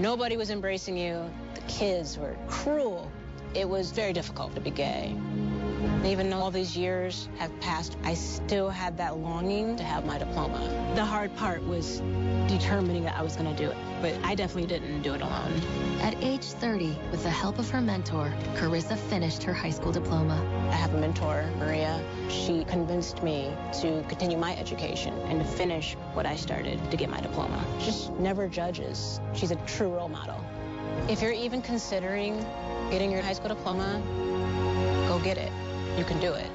Nobody was embracing you. The kids were cruel. It was very difficult to be gay. And even though all these years have passed, I still had that longing to have my diploma. The hard part was determining that I was going to do it, but I definitely didn't do it alone. At age 30, with the help of her mentor, Carissa finished her high school diploma. I have a mentor, Maria. She convinced me to continue my education and to finish what I started to get my diploma. Just never judges. She's a true role model. If you're even considering getting your high school diploma, go get it. You can do it.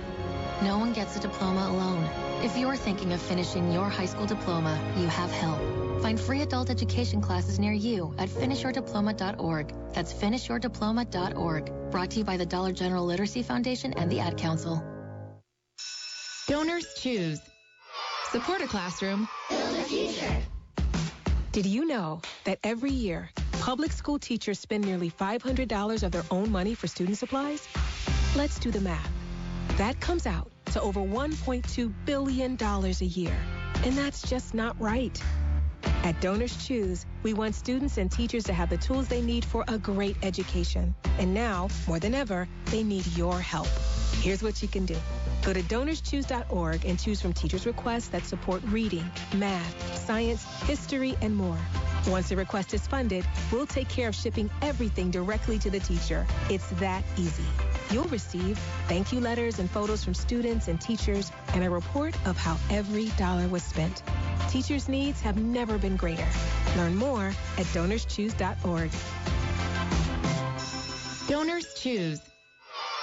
No one gets a diploma alone. If you're thinking of finishing your high school diploma, you have help. Find free adult education classes near you at finishyourdiploma.org. That's finishyourdiploma.org. Brought to you by the Dollar General Literacy Foundation and the Ad Council. Donors choose. Support a classroom. Build a future. Did you know that every year, public school teachers spend nearly $500 of their own money for student supplies? Let's do the math. That comes out to over $1.2 billion a year. And that's just not right. At Donors Choose, we want students and teachers to have the tools they need for a great education. And now, more than ever, they need your help. Here's what you can do. Go to DonorsChoose.org and choose from teachers' requests that support reading, math, science, history, and more. Once the request is funded, we'll take care of shipping everything directly to the teacher. It's that easy. You'll receive thank you letters and photos from students and teachers and a report of how every dollar was spent. Teachers' needs have never been greater. Learn more at DonorsChoose.org. Donors choose.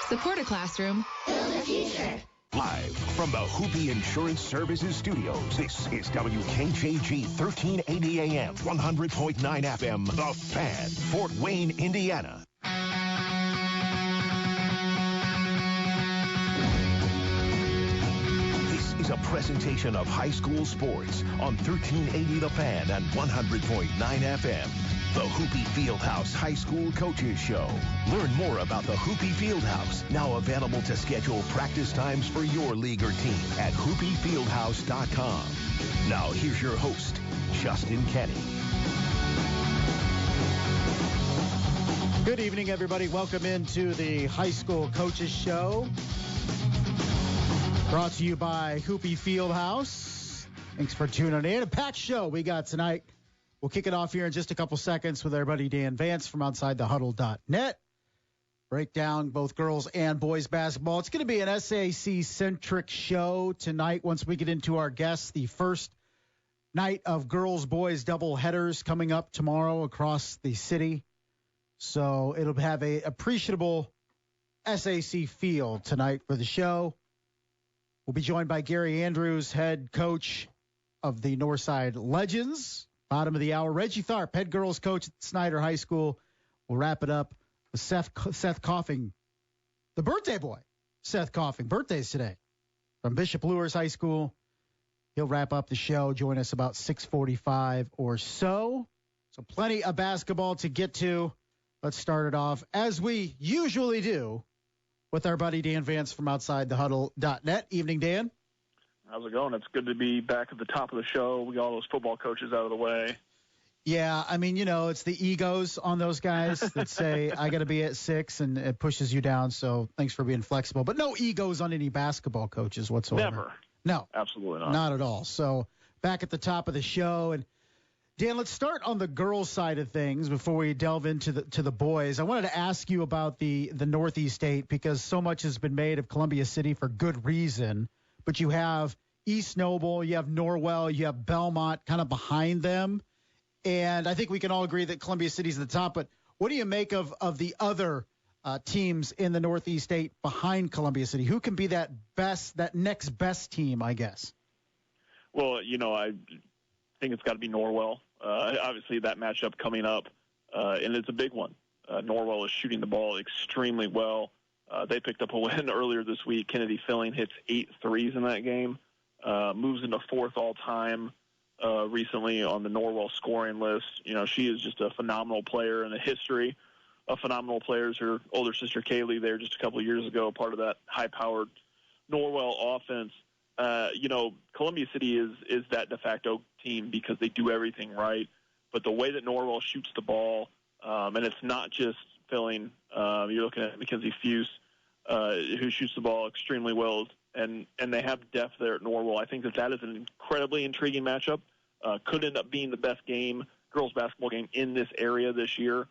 Support a classroom. Build a future. Live from the Hoopy Insurance Services Studios, this is WKJG 1380 AM, 100.9 FM, The Fan, Fort Wayne, Indiana. This is a presentation of high school sports on 1380 The Fan and 100.9 FM. The Hoopy Fieldhouse High School Coaches Show. Learn more about the Hoopy Fieldhouse, now available to schedule practice times for your league or team at hoopyfieldhouse.com. Now here's your host, Justin Kenny. Good evening, everybody. Welcome into the High School Coaches Show. Brought to you by Hoopy Fieldhouse. Thanks for tuning in. A packed show we got tonight. We'll kick it off here in just a couple seconds with our buddy Dan Vance from OutsideTheHuddle.net. Break down both girls and boys basketball. It's going to be an SAC-centric show tonight once we get into our guests. The first night of girls-boys doubleheaders coming up tomorrow across the city. So it'll have a appreciable SAC feel tonight for the show. We'll be joined by Gary Andrews, head coach of the Northside Legends. Bottom of the hour, Reggie Tharp, head girls coach at Snider High School. We'll wrap it up with Seth Coffing, the birthday boy. Seth Coffing, birthdays today, from Bishop Luers High School. He'll wrap up the show, join us about 6:45 or so. So plenty of basketball to get to. Let's start it off, as we usually do, with our buddy Dan Vance from OutsideTheHuddle.net. Evening, Dan. How's it going? It's good to be back at the top of the show. We got all those football coaches out of the way. Yeah, I mean, it's the egos on those guys that say, I got to be at 6, and it pushes you down, so thanks for being flexible. But no egos on any basketball coaches whatsoever. Never. No. Absolutely not. Not at all. So back at the top of the show. And, Dan, let's start on the girls' side of things before we delve into the boys. I wanted to ask you about the Northeast 8 because so much has been made of Columbia City for good reason. But you have East Noble, you have Norwell, you have Belmont kind of behind them. And I think we can all agree that Columbia City's at the top. But what do you make of the other teams in the Northeast 8 behind Columbia City? Who can be that next best team, I guess? Well, I think it's got to be Norwell. Obviously, that matchup coming up, and it's a big one. Norwell is shooting the ball extremely well. They picked up a win earlier this week. Kennedy Filling hits 8 threes in that game. Moves into 4th all-time recently on the Norwell scoring list. She is just a phenomenal player in the history of phenomenal players. Her older sister Kaylee there just a couple of years ago, part of that high-powered Norwell offense. Columbia City is that de facto team because they do everything right. but the way that Norwell shoots the ball, and it's not just filling. You're looking at Mackenzie Fuse, who shoots the ball extremely well, and they have depth there at Norwell. I think that is an incredibly intriguing matchup. Could end up being the best girls basketball game in this area this year.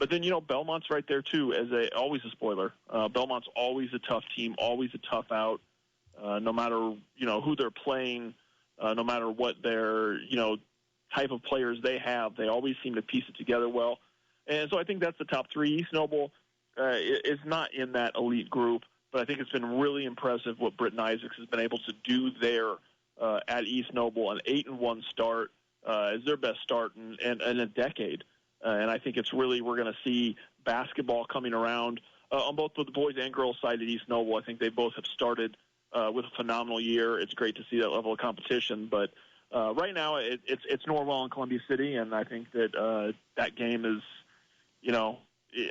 But then, Belmont's right there, too, always a spoiler. Belmont's always a tough team, always a tough out, no matter, who they're playing, no matter what their, type of players they have. They always seem to piece it together well. And so I think that's the top three. East Noble is not in that elite group, but I think it's been really impressive what Britton Isaacs has been able to do there at East Noble. An 8-1 start is their best start in a decade. And I think it's really, we're going to see basketball coming around on both the boys and girls side at East Noble. I think they both have started with a phenomenal year. It's great to see that level of competition. But right now it's Norwell and Columbia City, and I think that that game is,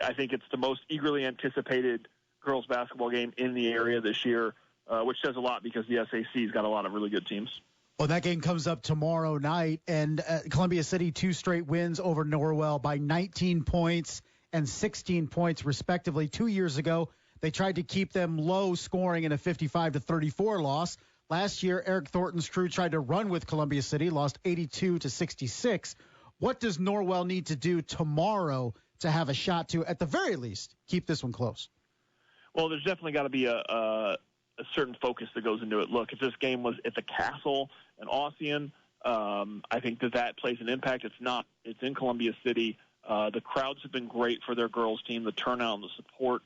I think it's the most eagerly anticipated girls basketball game in the area this year, which says a lot because the SAC's got a lot of really good teams. Well, that game comes up tomorrow night, and Columbia City 2 straight wins over Norwell by 19 points and 16 points, respectively. 2 years ago, they tried to keep them low scoring in a 55-34 loss. Last year, Eric Thornton's crew tried to run with Columbia City, lost 82-66. What does Norwell need to do tomorrow to have a shot to, at the very least, keep this one close? Well, there's definitely got to be a certain focus that goes into it. Look, if this game was at the Castle and Ossian, I think that plays an impact. It's not. It's in Columbia City. The crowds have been great for their girls team, the turnout and the support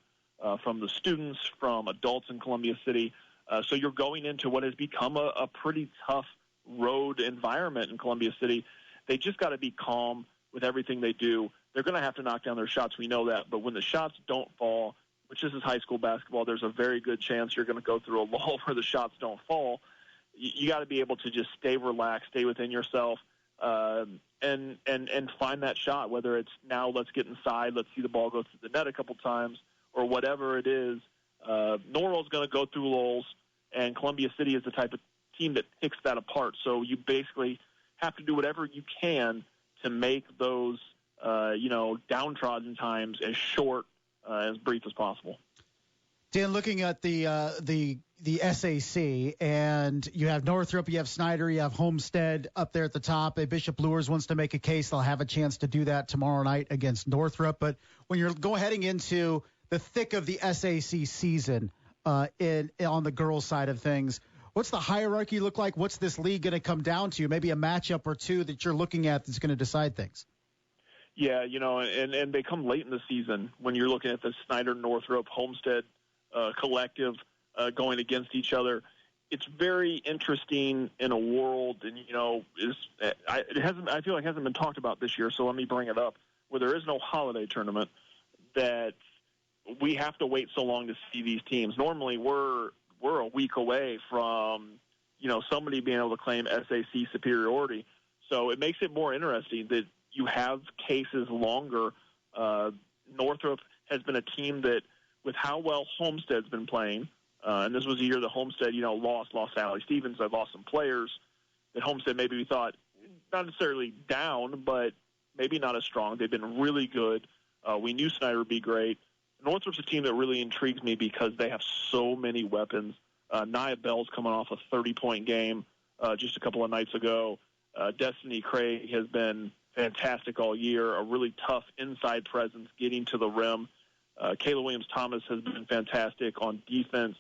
from the students, from adults in Columbia City. So you're going into what has become a pretty tough road environment in Columbia City. They just got to be calm with everything they do. They're going to have to knock down their shots. We know that. But when the shots don't fall, which this is high school basketball, there's a very good chance you're going to go through a lull where the shots don't fall. You got to be able to just stay relaxed, stay within yourself, and find that shot, whether it's now let's get inside, let's see the ball go through the net a couple times, or whatever it is. Norwell's going to go through lulls, and Columbia City is the type of team that picks that apart. So you basically have to do whatever you can to make those, downtrodden times as short, as brief as possible. Dan, looking at the SAC, and you have Northrop, you have Snider, you have Homestead up there at the top. Bishop Luers wants to make a case. They'll have a chance to do that tomorrow night against Northrop. But when you're heading into the thick of the SAC season on the girls' side of things, what's the hierarchy look like? What's this league going to come down to? Maybe a matchup or two that you're looking at that's going to decide things. Yeah, and they come late in the season when you're looking at the Snider, Northrop, Homestead collective going against each other. It's very interesting in a world, and I feel like it hasn't been talked about this year. So let me bring it up. Where there is no holiday tournament, that we have to wait so long to see these teams. Normally, we're a week away from somebody being able to claim SAC superiority. So it makes it more interesting that you have cases longer. Northrop has been a team that, with how well Homestead's been playing, and this was a year that Homestead, lost Sally Stevens. They lost some players that Homestead maybe we thought not necessarily down, but maybe not as strong. They've been really good. We knew Snider would be great. Northrop's a team that really intrigues me because they have so many weapons. Nia Bell's coming off a 30-point game just a couple of nights ago. Destiny Craig has been fantastic all year, a really tough inside presence, getting to the rim. Kayla Williams-Thomas has been fantastic on defense.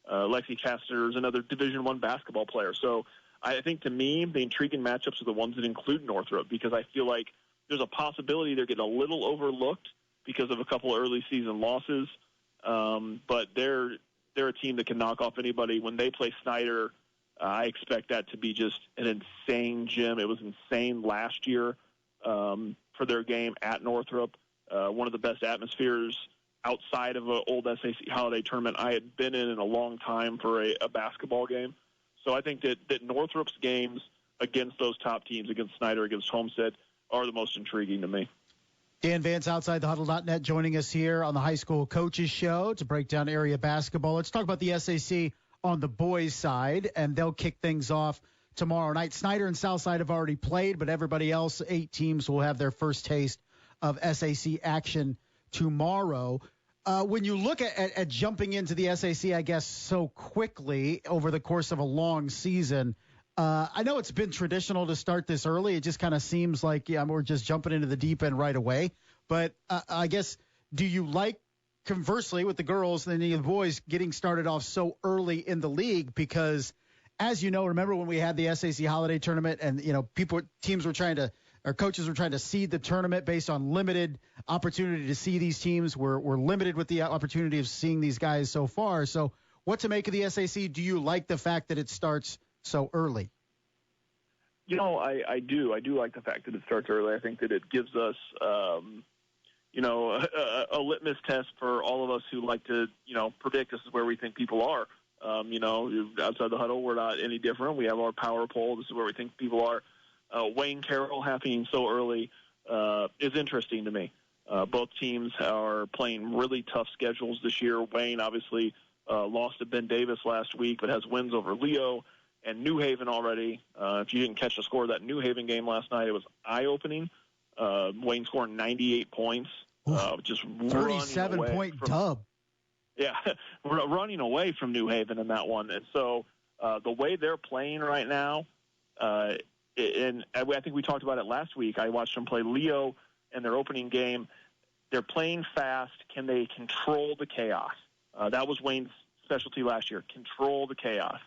Lexi Chastner is another Division I basketball player. So I think, to me, the intriguing matchups are the ones that include Northrop, because I feel like there's a possibility they're getting a little overlooked because of a couple of early season losses. But they're a team that can knock off anybody. When they play Snider, I expect that to be just an insane gym. It was insane last year for their game at Northrop. One of the best atmospheres outside of an old SAC holiday tournament I had been in a long time for a basketball game. So I think that Northrop's games against those top teams, against Snider, against Homestead, are the most intriguing to me. Dan Vance, outside the Huddle.net, joining us here on the High School Coaches Show to break down area basketball. Let's talk about the SAC on the boys' side, and they'll kick things off tomorrow night. Snider and Southside have already played, but everybody else, 8 teams, will have their first taste of SAC action tomorrow. When you look at jumping into the SAC, I guess, so quickly over the course of a long season, I know it's been traditional to start this early. It just kind of seems like we're just jumping into the deep end right away. But I guess, do you like, conversely, with the girls and the boys getting started off so early in the league? Because, as you know, remember when we had the SAC Holiday Tournament and, coaches were trying to seed the tournament based on limited opportunity to see these teams. We're limited with the opportunity of seeing these guys so far. So what to make of the SAC? Do you like the fact that it starts so early? I do. I do like the fact that it starts early. I think that it gives us, a litmus test for all of us who like to, predict this is where we think people are. Outside the huddle, we're not any different. We have our power poll. This is where we think people are. Wayne Carroll happening so early is interesting to me. Both teams are playing really tough schedules this year. Wayne obviously lost to Ben Davis last week, but has wins over Leo and New Haven already. If you didn't catch the score of that New Haven game last night, it was eye-opening. Wayne scoring 98 points. Just 37-point dub. Yeah, running away from New Haven in that one. And so the way they're playing right now, and I think we talked about it last week. I watched them play Leo in their opening game. They're playing fast. Can they control the chaos? That was Wayne's specialty last year, control the chaos.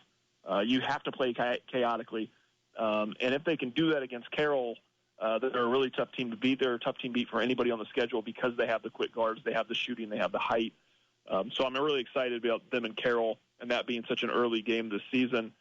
You have to play chaotically. And if they can do that against Carroll, they're a really tough team to beat. They're a tough team to beat for anybody on the schedule because they have the quick guards, they have the shooting, they have the height. So I'm really excited about them and Carroll and that being such an early game this season.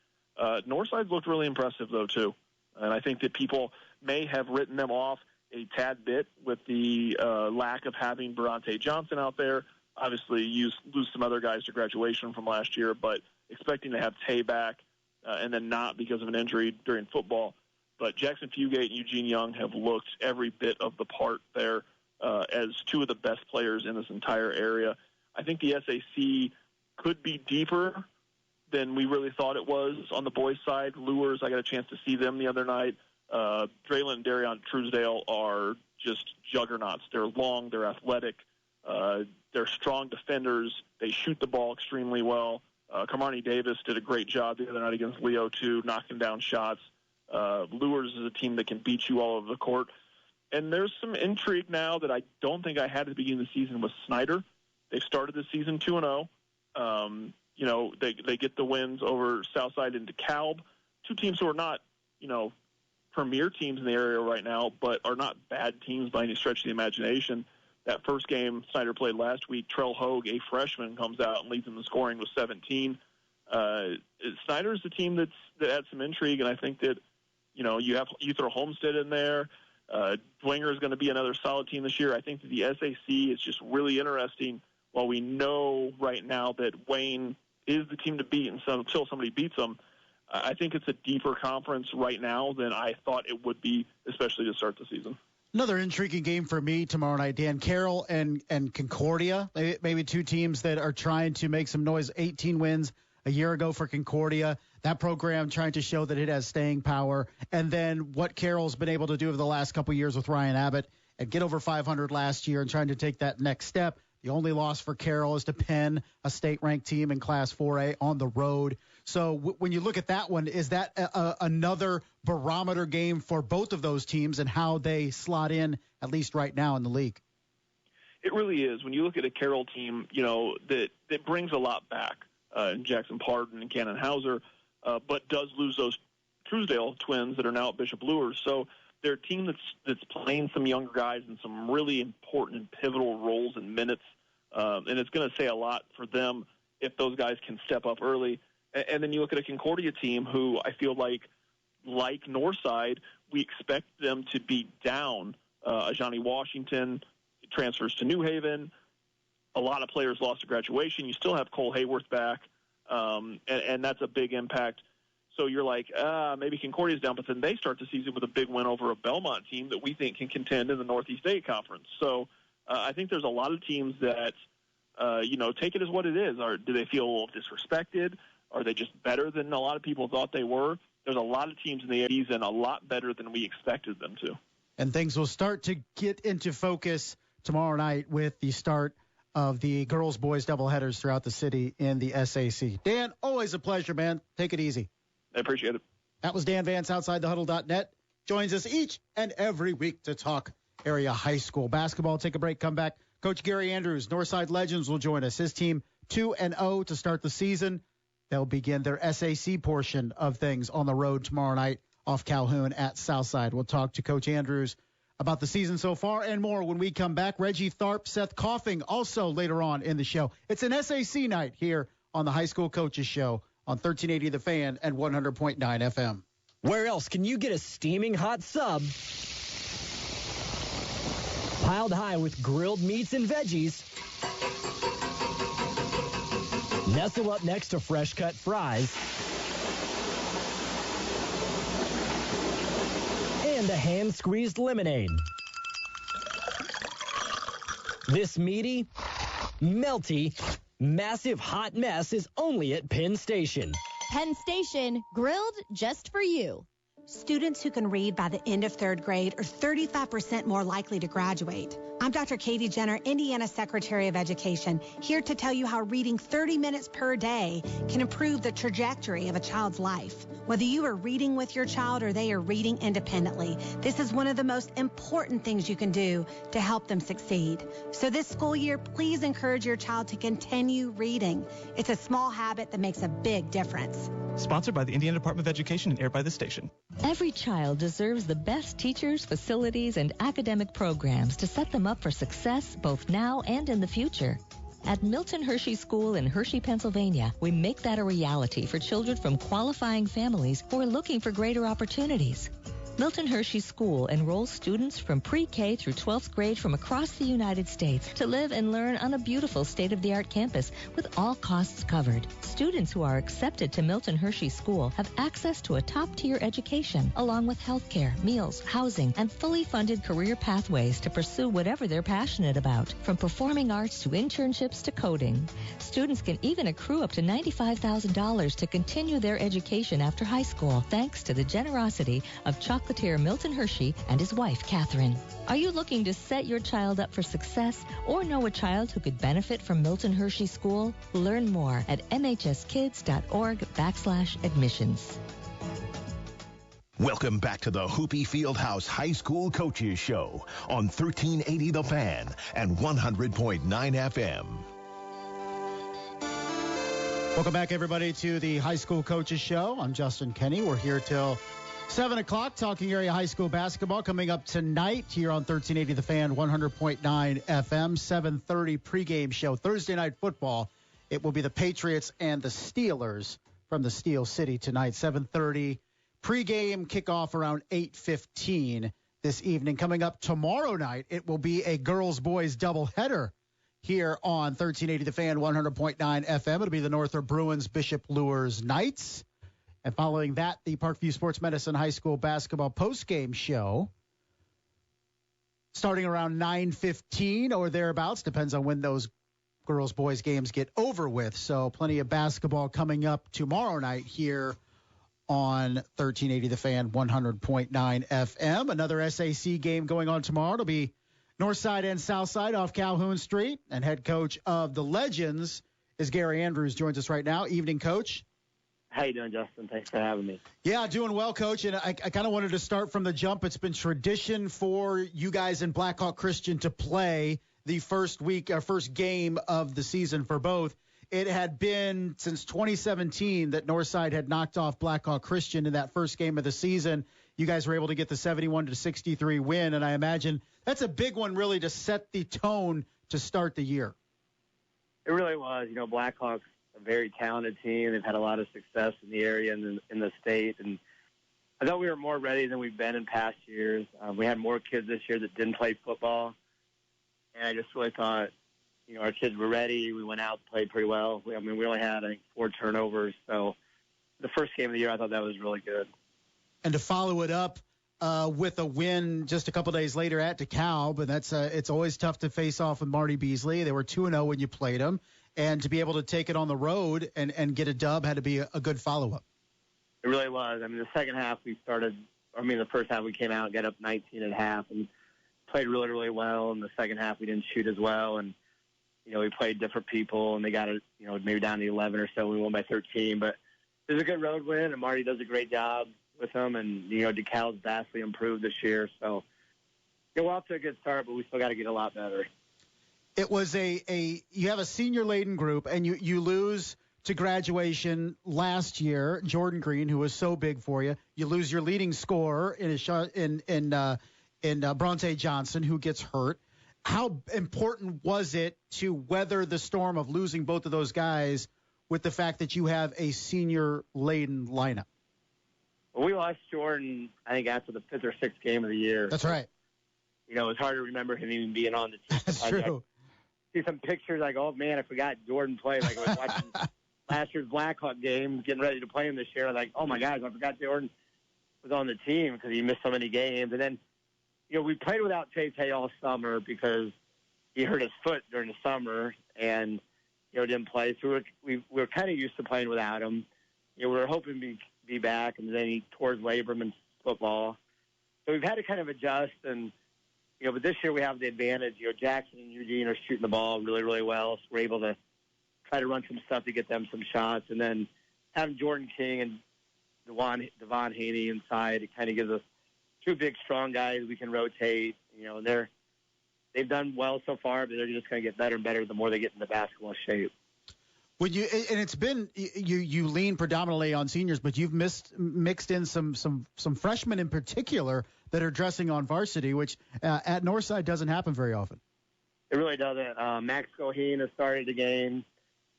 Northside looked really impressive, though, too. And I think that people may have written them off a tad bit with the lack of having Bronte Johnson out there. Obviously, you lose some other guys to graduation from last year, but expecting to have Tay back and then not because of an injury during football. But Jackson Fugate and Eugene Young have looked every bit of the part there as two of the best players in this entire area. I think the SAC could be deeper than we really thought it was on the boys' side. Luers, I got a chance to see them the other night. Draylon and Darion Truesdale are just juggernauts. They're long, they're athletic, they're strong defenders. They shoot the ball extremely well. Kamani Davis did a great job the other night against Leo, too, knocking down shots. Luers is a team that can beat you all over the court. And there's some intrigue now that I don't think I had at the beginning of the season with Snider. They've started the season 2-0. They get the wins over Southside and DeKalb, two teams who are not, premier teams in the area right now, but are not bad teams by any stretch of the imagination. That first game Snider played last week, Trell Hogue, a freshman, comes out and leads them in scoring with 17. Snider's the team that adds some intrigue, and I think that, you throw Homestead in there. Dwenger is going to be another solid team this year. I think that the SAC is just really interesting. While we know right now that Wayne is the team to beat until somebody beats them, I think it's a deeper conference right now than I thought it would be, especially to start the season. Another intriguing game for me tomorrow night, Dan. Carroll and Concordia, maybe two teams that are trying to make some noise. 18 wins a year ago for Concordia. That program trying to show that it has staying power. And then what Carroll's been able to do over the last couple of years with Ryan Abbott and get over 500 last year and trying to take that next step. The only loss for Carroll is to Penn, a state-ranked team in Class 4A on the road. So when you look at that one, is that another barometer game for both of those teams and how they slot in, at least right now in the league? It really is. When you look at a Carroll team, that brings a lot back. Jackson Pardon and Cannon Hauser, but does lose those Truesdale twins that are now at Bishop Luers. So they're a team that's playing some younger guys in some really important and pivotal roles and minutes, and it's going to say a lot for them if those guys can step up early. And then you look at a Concordia team who I feel like Northside, we expect them to be down. Johnny Washington transfers to New Haven. A lot of players lost to graduation. You still have Cole Hayworth back, and that's a big impact. So you're like, maybe Concordia's down, but then they start the season with a big win over a Belmont team that we think can contend in the Northeast State Conference. So I think there's a lot of teams that, take it as what it is. Do they feel disrespected? Are they just better than a lot of people thought they were? there's a lot of teams in the season a lot better than we expected them to. And things will start to get into focus tomorrow night with the start of the girls-boys doubleheaders throughout the city in the SAC. Dan, always a pleasure, man. Take it easy. I appreciate it. That was Dan Vance, OutsideTheHuddle.net. Joins us each and every week to talk area high school basketball. Take a break, come back. Coach Gary Andrews, Northside Legends, will join us. His team 2-0 to start the season. They'll begin their SAC portion of things on the road tomorrow night off Calhoun at Southside. We'll talk to Coach Andrews about the season so far and more when we come back. Reggie Tharp, Seth Coffing also later on in the show. It's an SAC night here on the High School Coaches Show on 1380 The Fan and 100.9 FM. Where else can you get a steaming hot sub piled high with grilled meats and veggies, nestle up next to fresh cut fries, and a hand-squeezed lemonade? This meaty, melty, massive hot mess is only at Penn Station. Penn Station, grilled just for you. Students who can read by the end of third grade are 35% more likely to graduate. I'm Dr. Katie Jenner, Indiana Secretary of Education, here to tell you how reading 30 minutes per day can improve the trajectory of a child's life. Whether you are reading with your child or they are reading independently, this is one of the most important things you can do to help them succeed. So this school year, please encourage your child to continue reading. It's a small habit that makes a big difference. Sponsored by the Indiana Department of Education and aired by the station. Every child deserves the best teachers, facilities, and academic programs to set them up for success both now and in the future. At Milton Hershey School in Hershey, Pennsylvania, we make that a reality for children from qualifying families who are looking for greater opportunities. Milton Hershey School enrolls students from pre-K through 12th grade from across the United States to live and learn on a beautiful state-of-the-art campus with all costs covered. Students who are accepted to Milton Hershey School have access to a top-tier education, along with health care, meals, housing, and fully funded career pathways to pursue whatever they're passionate about, from performing arts to internships to coding. Students can even accrue up to $95,000 to continue their education after high school, thanks to the generosity of chocolatier Milton Hershey and his wife, Catherine. Are you looking to set your child up for success or know a child who could benefit from Milton Hershey School? Learn more at mhskids.org/admissions. Welcome back to the Hoopie Fieldhouse High School Coaches Show on 1380 The Fan and 100.9 FM. Welcome back, everybody, to the High School Coaches Show. I'm Justin Kenny. We're here till 7 o'clock talking area high school basketball. Coming up tonight here on 1380 The Fan, 100.9 FM, 7:30 pregame show. Thursday night football. It will be the Patriots and the Steelers from the Steel City tonight. 7:30 pregame, kickoff around 8:15 this evening. Coming up tomorrow night, it will be a girls-boys doubleheader here on 1380 The Fan, 100.9 FM. It'll be the Northrop Bruins Bishop Luers Knights. And following that, the Parkview Sports Medicine High School basketball postgame show starting around 9:15 or thereabouts. Depends on when those girls-boys games get over with. So plenty of basketball coming up tomorrow night here on 1380 The Fan, 100.9 FM. Another SAC game going on tomorrow. It'll be Northside and Southside off Calhoun Street. And head coach of the Legends is Gary Andrews. Joins us right now. Evening, Coach. How you doing, Justin? Thanks for having me. Yeah, doing well, Coach. And I kind of wanted to start from the jump. It's been tradition for you guys in Blackhawk Christian to play the first game of the season for both. It had been since 2017 that Northside had knocked off Blackhawk Christian in that first game of the season. You guys were able to get the 71-63 win, and I imagine that's a big one really to set the tone to start the year. It really was. Blackhawks a very talented team. They've had a lot of success in the area and in the state, and I thought we were more ready than we've been in past years. We had more kids this year that didn't play football, and I just really thought, our kids were ready. We went out, played pretty well. We only had, 4 turnovers. So the first game of the year, I thought that was really good. And to follow it up with a win just a couple days later at DeKalb, but it's always tough to face off with Marty Beasley. They were 2-0 when you played them. And to be able to take it on the road and get a dub had to be a good follow-up. It really was. I mean, the second half the first half we came out and got up 19 at half and played really, really well. In the second half we didn't shoot as well, and we played different people, and they got it, maybe down to 11 or so. We won by 13, but it was a good road win, and Marty does a great job with them, and DeKalb's vastly improved this year. So we're off to a good start, but we still got to get a lot better. It was you have a senior-laden group, and you lose to graduation last year, Jordan Green, who was so big for you. You lose your leading scorer in Bronte Johnson, who gets hurt. How important was it to weather the storm of losing both of those guys with the fact that you have a senior-laden lineup? Well, we lost Jordan, I think, after the 5th or 6th game of the year. That's right. It's hard to remember him even being on the team. That's true. I see some pictures like, oh, man, I forgot Jordan played. Like I was watching last year's Blackhawk game, getting ready to play him this year. I was like, oh, my gosh, I forgot Jordan was on the team because he missed so many games. And then, we played without Tay all summer because he hurt his foot during the summer and, didn't play. So we were kind of used to playing without him. We were hoping to be back, and then he tore his labrum in football. So we've had to kind of adjust. And, but this year we have the advantage. Jackson and Eugene are shooting the ball really, really well. So we're able to try to run some stuff to get them some shots. And then having Jordan King and Devon Haney inside, it kind of gives us two big, strong guys we can rotate. They've done well so far, but they're just going to get better and better the more they get into basketball shape. And it's been you lean predominantly on seniors, but you've mixed in some freshmen in particular that are dressing on varsity, which at Northside doesn't happen very often. It really doesn't. Max Goheen has started the game,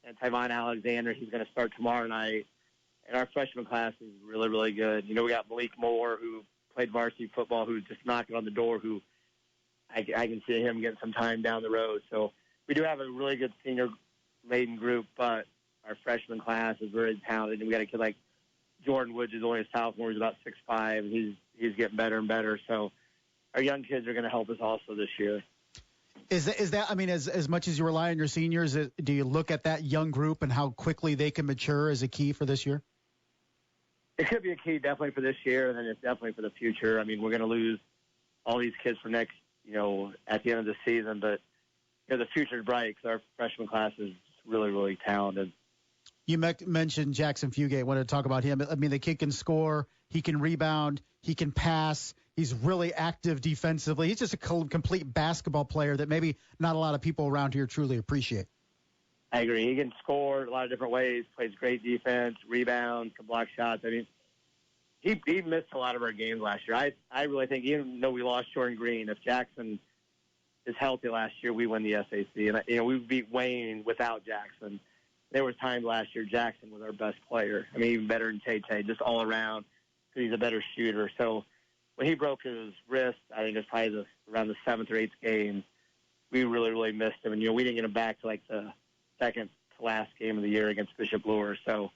and Tyvon Alexander, he's going to start tomorrow night. And our freshman class is really, really good. We got Malik Moore, who played varsity football, who's just knocking on the door, who I can see him getting some time down the road. So we do have a really good senior-laden group, but our freshman class is very talented. And we got a kid like Jordan Woods, who's only a sophomore. He's about 6'5", and he's getting better and better. So our young kids are going to help us also this year. Is that I mean, as much as you rely on your seniors, do you look at that young group and how quickly they can mature as a key for this year? It could be a key definitely for this year, and then it's definitely for the future. I mean, we're going to lose all these kids for next, at the end of the season, but the future is bright because our freshman class is really, really talented. You mentioned Jackson Fugate. I wanted to talk about him. I mean, the kid can score, he can rebound, he can pass. He's really active defensively. He's just a complete basketball player that maybe not a lot of people around here truly appreciate. I agree. He can score a lot of different ways, plays great defense, rebounds, can block shots. I mean, he missed a lot of our games last year. I really think, even though we lost Jordan Green, if Jackson is healthy last year, we win the SAC. And, we beat Wayne without Jackson. There was times last year Jackson was our best player. I mean, even better than Tay, just all around because he's a better shooter. So when he broke his wrist, I think it was probably around the 7th or 8th game, we really, really missed him. And, we didn't get him back to like the second to last game of the year against Bishop Luers. So,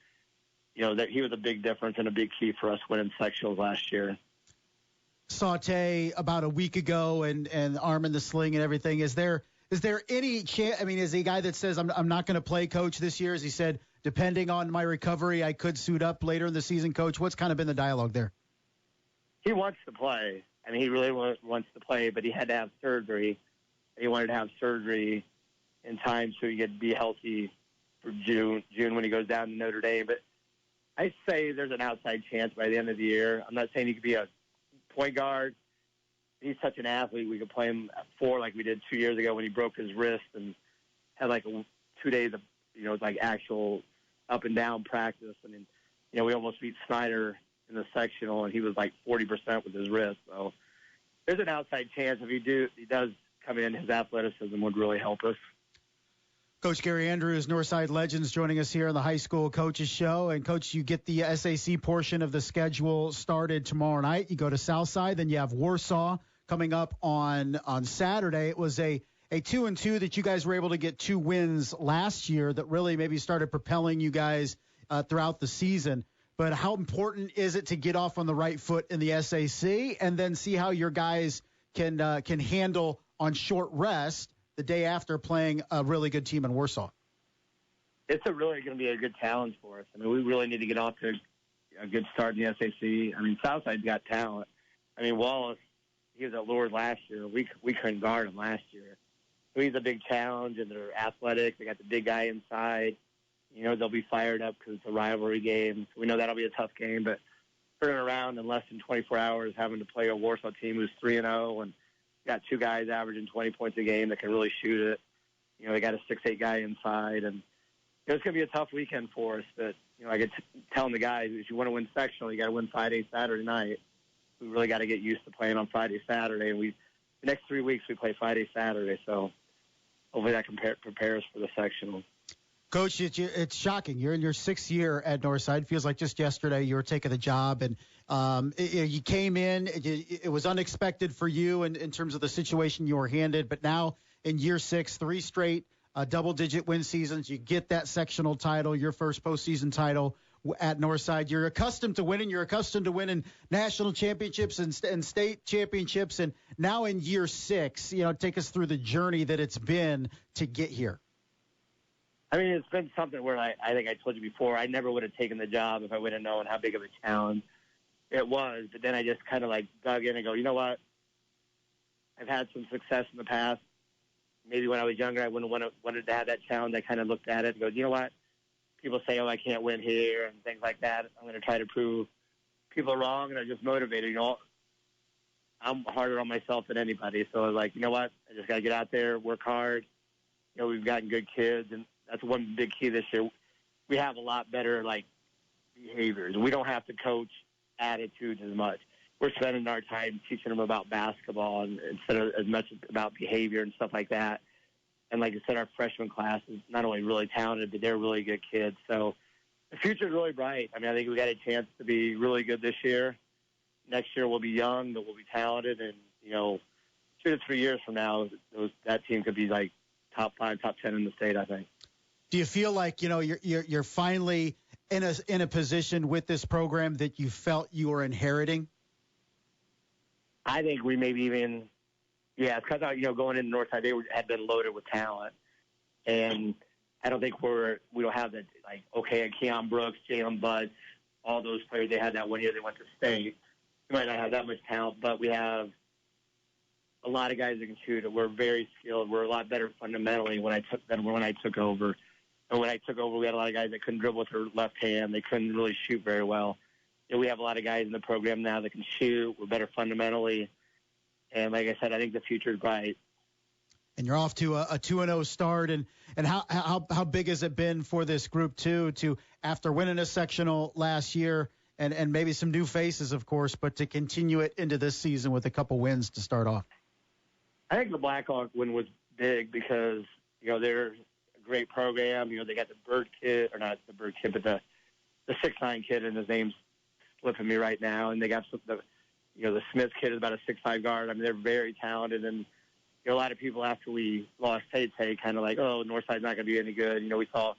that he was a big difference and a big key for us winning sectionals last year. Saute about a week ago and arm in the sling and everything. Is there any chance? I mean, is he a guy that says, I'm not going to play, Coach, this year? As he said, depending on my recovery, I could suit up later in the season, Coach? What's kind of been the dialogue there? He wants to play. I mean, he really wants to play, but he had to have surgery. He wanted to have surgery in time so he could be healthy for June when he goes down to Notre Dame. But I say there's an outside chance by the end of the year. I'm not saying he could be a point guard. He's such an athlete. We could play him at 4 like we did 2 years ago when he broke his wrist and had like 2 days of, like actual up and down practice. And then, we almost beat Snider in the sectional, and he was like 40% with his wrist. So there's an outside chance if he does come in, his athleticism would really help us. Coach Gary Andrews, Northside Legends, joining us here on the High School Coaches Show. And, Coach, you get the SAC portion of the schedule started tomorrow night. You go to Southside, then you have Warsaw coming up on Saturday. It was a 2-2 that you guys were able to get 2 wins last year that really maybe started propelling you guys throughout the season. But how important is it to get off on the right foot in the SAC and then see how your guys can handle on short rest the day after playing a really good team in Warsaw? It's really going to be a good challenge for us. I mean, we really need to get off to, a good start in the SAC. I mean, Southside's got talent. I mean, Wallace, he was at Luers last year. We couldn't guard him last year. So he's a big challenge, and they're athletic. They got the big guy inside. You know, they'll be fired up because it's a rivalry game. So we know that'll be a tough game. But turning around in less than 24 hours, having to play a Warsaw team who's 3-0 and got two guys averaging 20 points a game that can really shoot it. You know, they got a 6'8" guy inside. And it's going to be a tough weekend for us. But, you know, I get telling the guys, if you want to win sectional, you got to win Friday, Saturday night. We really got to get used to playing on Friday, Saturday. And the next 3 weeks we play Friday, Saturday. So hopefully that prepares for the sectional. Coach, it's shocking. You're in your 6th year at Northside. Feels like just yesterday you were taking the job, and you came in. It was unexpected for you in terms of the situation you were handed. But now in year 6, 3 straight double-digit win seasons, you get that sectional title, your first postseason title at Northside. You're accustomed to winning. You're accustomed to winning national championships and state championships. And now in year 6, take us through the journey that it's been to get here. I mean, it's been something where I think I told you before, I never would have taken the job if I would have known how big of a challenge it was. But then I just kind of dug in and go, you know what? I've had some success in the past. Maybe when I was younger, I wouldn't wanted to have that challenge. I kind of looked at it and go, you know what? People say, oh, I can't win here and things like that. I'm going to try to prove people wrong, and I'm just motivated. I'm harder on myself than anybody. So I was like, you know what? I just got to get out there, work hard. We've gotten good kids, and that's one big key this year. We have a lot better, behaviors. We don't have to coach attitudes as much. We're spending our time teaching them about basketball instead of as much about behavior and stuff like that. And like I said, our freshman class is not only really talented, but they're really good kids. So the future is really bright. I mean, I think we got a chance to be really good this year. Next year we'll be young, but we'll be talented. And, 2 to 3 years from now, that team could be top 5, top 10 in the state, I think. Do you feel like, you're finally in a position with this program that you felt you were inheriting? I think we maybe even, it's because, going into Northside, they had been loaded with talent. And I don't think we don't have that, Keon Brooks, Jalen Butts, all those players, they had that one year they went to state. We might not have that much talent, but we have a lot of guys that can shoot. We're very skilled. We're a lot better fundamentally when I took over. And when I took over, we had a lot of guys that couldn't dribble with their left hand. They couldn't really shoot very well. We have a lot of guys in the program now that can shoot. We're better fundamentally. And like I said, I think the future is bright. And you're off to a 2-0 start. And how big has it been for this group, too, to after winning a sectional last year and maybe some new faces, of course, but to continue it into this season with a couple wins to start off? I think the Blackhawk win was big because, they're a great program. They got the Bird kid, or not the Bird kid, but the 6'9" kid, and his name's slipping me right now. And they got the Smith kid is about a 6'5" guard. I mean, they're very talented. And, a lot of people after we lost Tate kind of oh, Northside's not going to be any good. We saw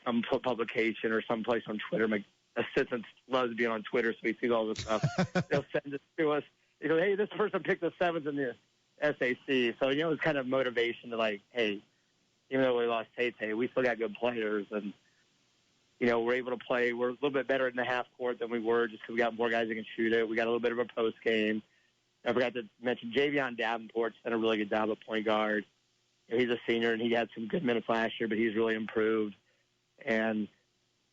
some publication or some place on Twitter. My assistant loves being on Twitter, so he sees all this stuff. They'll send it to us. They go, hey, this person picked the 7th in the SAC. So, it's kind of motivation to hey, even though we lost Tate, we still got good players. And, we're able to play. We're a little bit better in the half court than we were just because we got more guys that can shoot it. We got a little bit of a post game. I forgot to mention Javion Davenport's done a really good job at point guard. He's a senior, and he had some good minutes last year, but he's really improved. And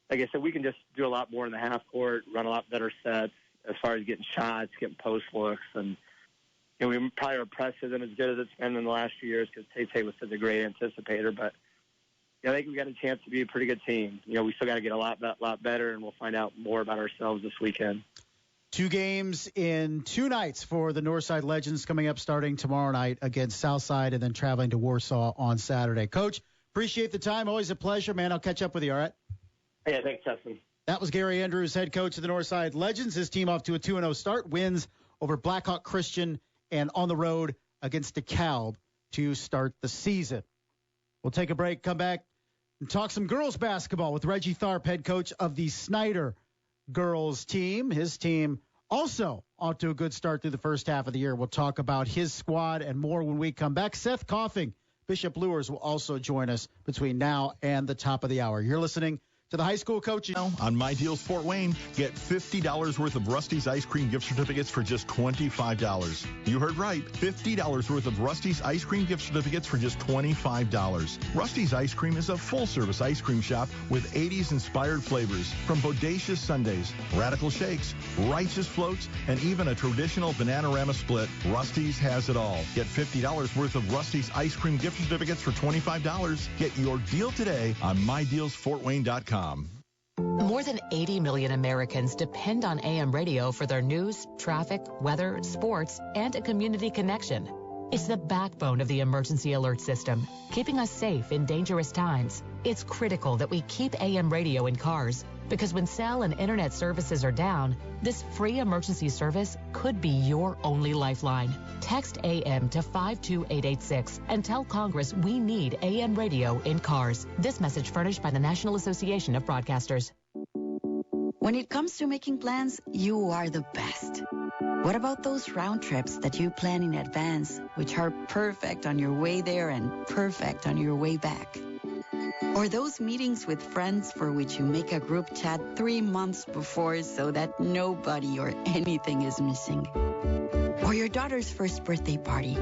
like I said, we can just do a lot more in the half court, run a lot better sets as far as getting shots, getting post looks. And we probably are pressed isn't as good as it's been in the last few years because Tate was such a great anticipator. But I think we got a chance to be a pretty good team. We still got to get a lot better, and we'll find out more about ourselves this weekend. 2 games in 2 nights for the Northside Legends coming up starting tomorrow night against Southside and then traveling to Warsaw on Saturday. Coach, appreciate the time. Always a pleasure, man. I'll catch up with you, all right? Yeah, thanks, Justin. That was Gary Andrews, head coach of the Northside Legends. His team off to a 2-0 start, wins over Blackhawk Christian and on the road against DeKalb to start the season. We'll take a break, come back, and talk some girls basketball with Reggie Tharp, head coach of the Snider girls team. His team also off to a good start through the first half of the year. We'll talk about his squad and more when we come back. Seth Coffing, Bishop Luers, will also join us between now and the top of the hour. You're listening to the high school coaches. On My Deals Fort Wayne, get $50 worth of Rusty's ice cream gift certificates for just $25. You heard right, $50 worth of Rusty's ice cream gift certificates for just $25. Rusty's Ice Cream is a full-service ice cream shop with 80s-inspired flavors, from bodacious sundaes, radical shakes, righteous floats, and even a traditional Bananarama split. Rusty's has it all. Get $50 worth of Rusty's ice cream gift certificates for $25. Get your deal today on MyDealsFortWayne.com. More than 80 million Americans depend on AM radio for their news, traffic, weather, sports, and a community connection. It's the backbone of the emergency alert system, keeping us safe in dangerous times. It's critical that we keep AM radio in cars, because when cell and internet services are down, this free emergency service could be your only lifeline. Text AM to 52886 and tell Congress we need AM radio in cars. This message furnished by the National Association of Broadcasters. When it comes to making plans, you are the best. What about those round trips that you plan in advance, which are perfect on your way there and perfect on your way back? Or those meetings with friends for which you make a group chat 3 months before so that nobody or anything is missing? Or your daughter's first birthday party.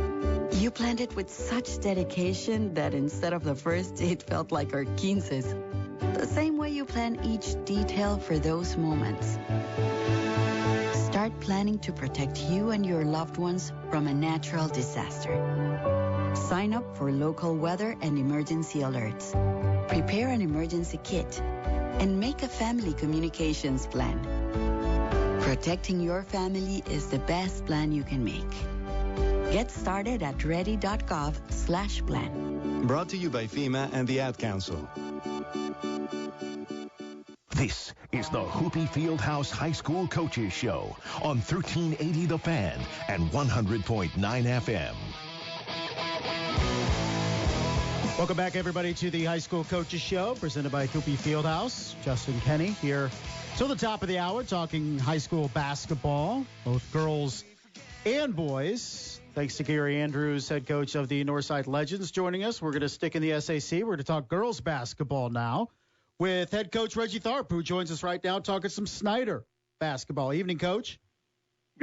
You planned it with such dedication that instead of the first, it felt like our 15s. The same way you plan each detail for those moments. Start planning to protect you and your loved ones from a natural disaster. Sign up for local weather and emergency alerts. Prepare an emergency kit and make a family communications plan. Protecting your family is the best plan you can make. Get started at ready.gov/plan. Brought to you by FEMA and the Ad Council. This is the Hoopie Fieldhouse High School Coaches Show on 1380 The Fan and 100.9 FM. Welcome back, everybody, to the High School Coaches Show, presented by Hoopie Fieldhouse. Justin Kenny here till the top of the hour, talking high school basketball, both girls and boys. Thanks to Gary Andrews, head coach of the Northside Legends, joining us. We're going to stick in the SAC. We're going to talk girls basketball now with head coach Reggie Tharp, who joins us right now talking some Snider basketball. Evening, Coach.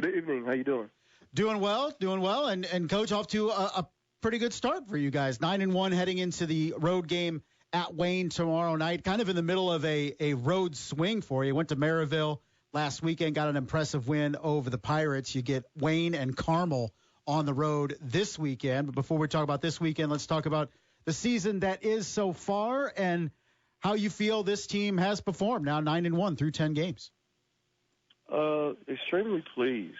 Good evening. How you doing? Doing well. And Coach, off to a pretty good start for you guys. 9-1 heading into the road game at Wayne tomorrow night. Kind of in the middle of a road swing for you. Went to Maryville last weekend, got an impressive win over the Pirates. You get Wayne and Carmel on the road this weekend. But before we talk about this weekend, let's talk about the season that is so far and how you feel this team has performed now 9-1 through 10 games. Extremely pleased.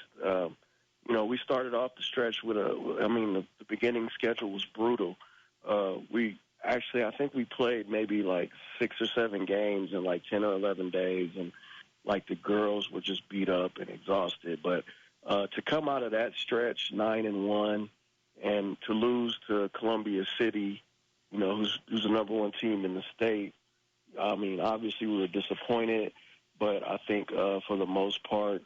We started off the stretch with the beginning schedule was brutal. I think we played maybe like 6 or 7 games in like 10 or 11 days, and like the girls were just beat up and exhausted. But to come out of that stretch 9-1 and to lose to Columbia City, who's the number 1 team in the state, obviously we were disappointed. But I think for the most part,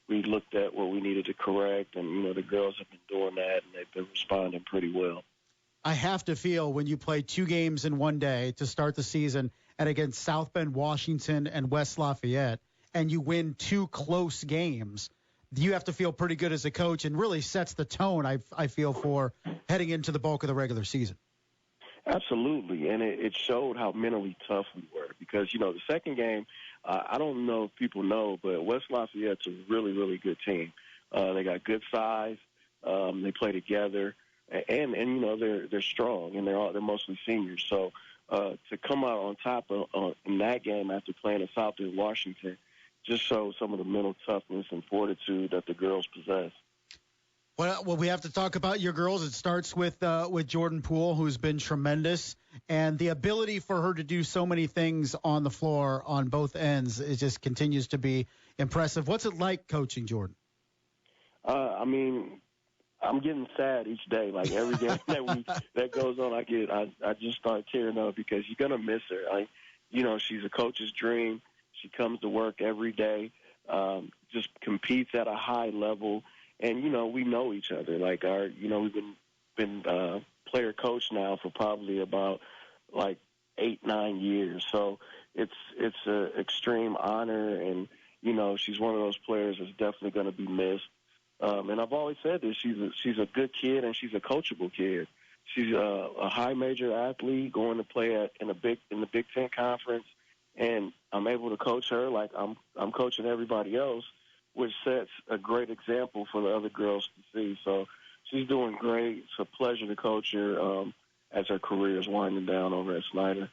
we looked at what we needed to correct, and, the girls have been doing that, and they've been responding pretty well. I have to feel when you play 2 games in one day to start the season, and against South Bend, Washington, and West Lafayette, and you win 2 close games, you have to feel pretty good as a coach and really sets the tone, I feel, for heading into the bulk of the regular season. Absolutely, and it showed how mentally tough we were because, the second game, I don't know if people know, but West Lafayette's a really, really good team. They got good size. They play together, and they're strong, and they're mostly seniors. So to come out on top in that game after playing in South Bend, Washington, just shows some of the mental toughness and fortitude that the girls possess. Well, we have to talk about your girls. It starts with Jordan Poole, who's been tremendous, and the ability for her to do so many things on the floor on both ends. It just continues to be impressive. What's it like coaching Jordan? I'm getting sad each day. Like every game that goes on, I just start tearing up because you're gonna miss her. She's a coach's dream. She comes to work every day, just competes at a high level. And, we know each other. Like we've been player coach now for probably about 8-9 years. So it's an extreme honor, and, you know, she's one of those players that's definitely going to be missed. And I've always said this, she's a good kid and she's a coachable kid. She's a high major athlete going to play in the Big Ten Conference, and I'm able to coach her like I'm coaching everybody else, which sets a great example for the other girls to see. So she's doing great. It's a pleasure to coach her as her career is winding down over at Snider.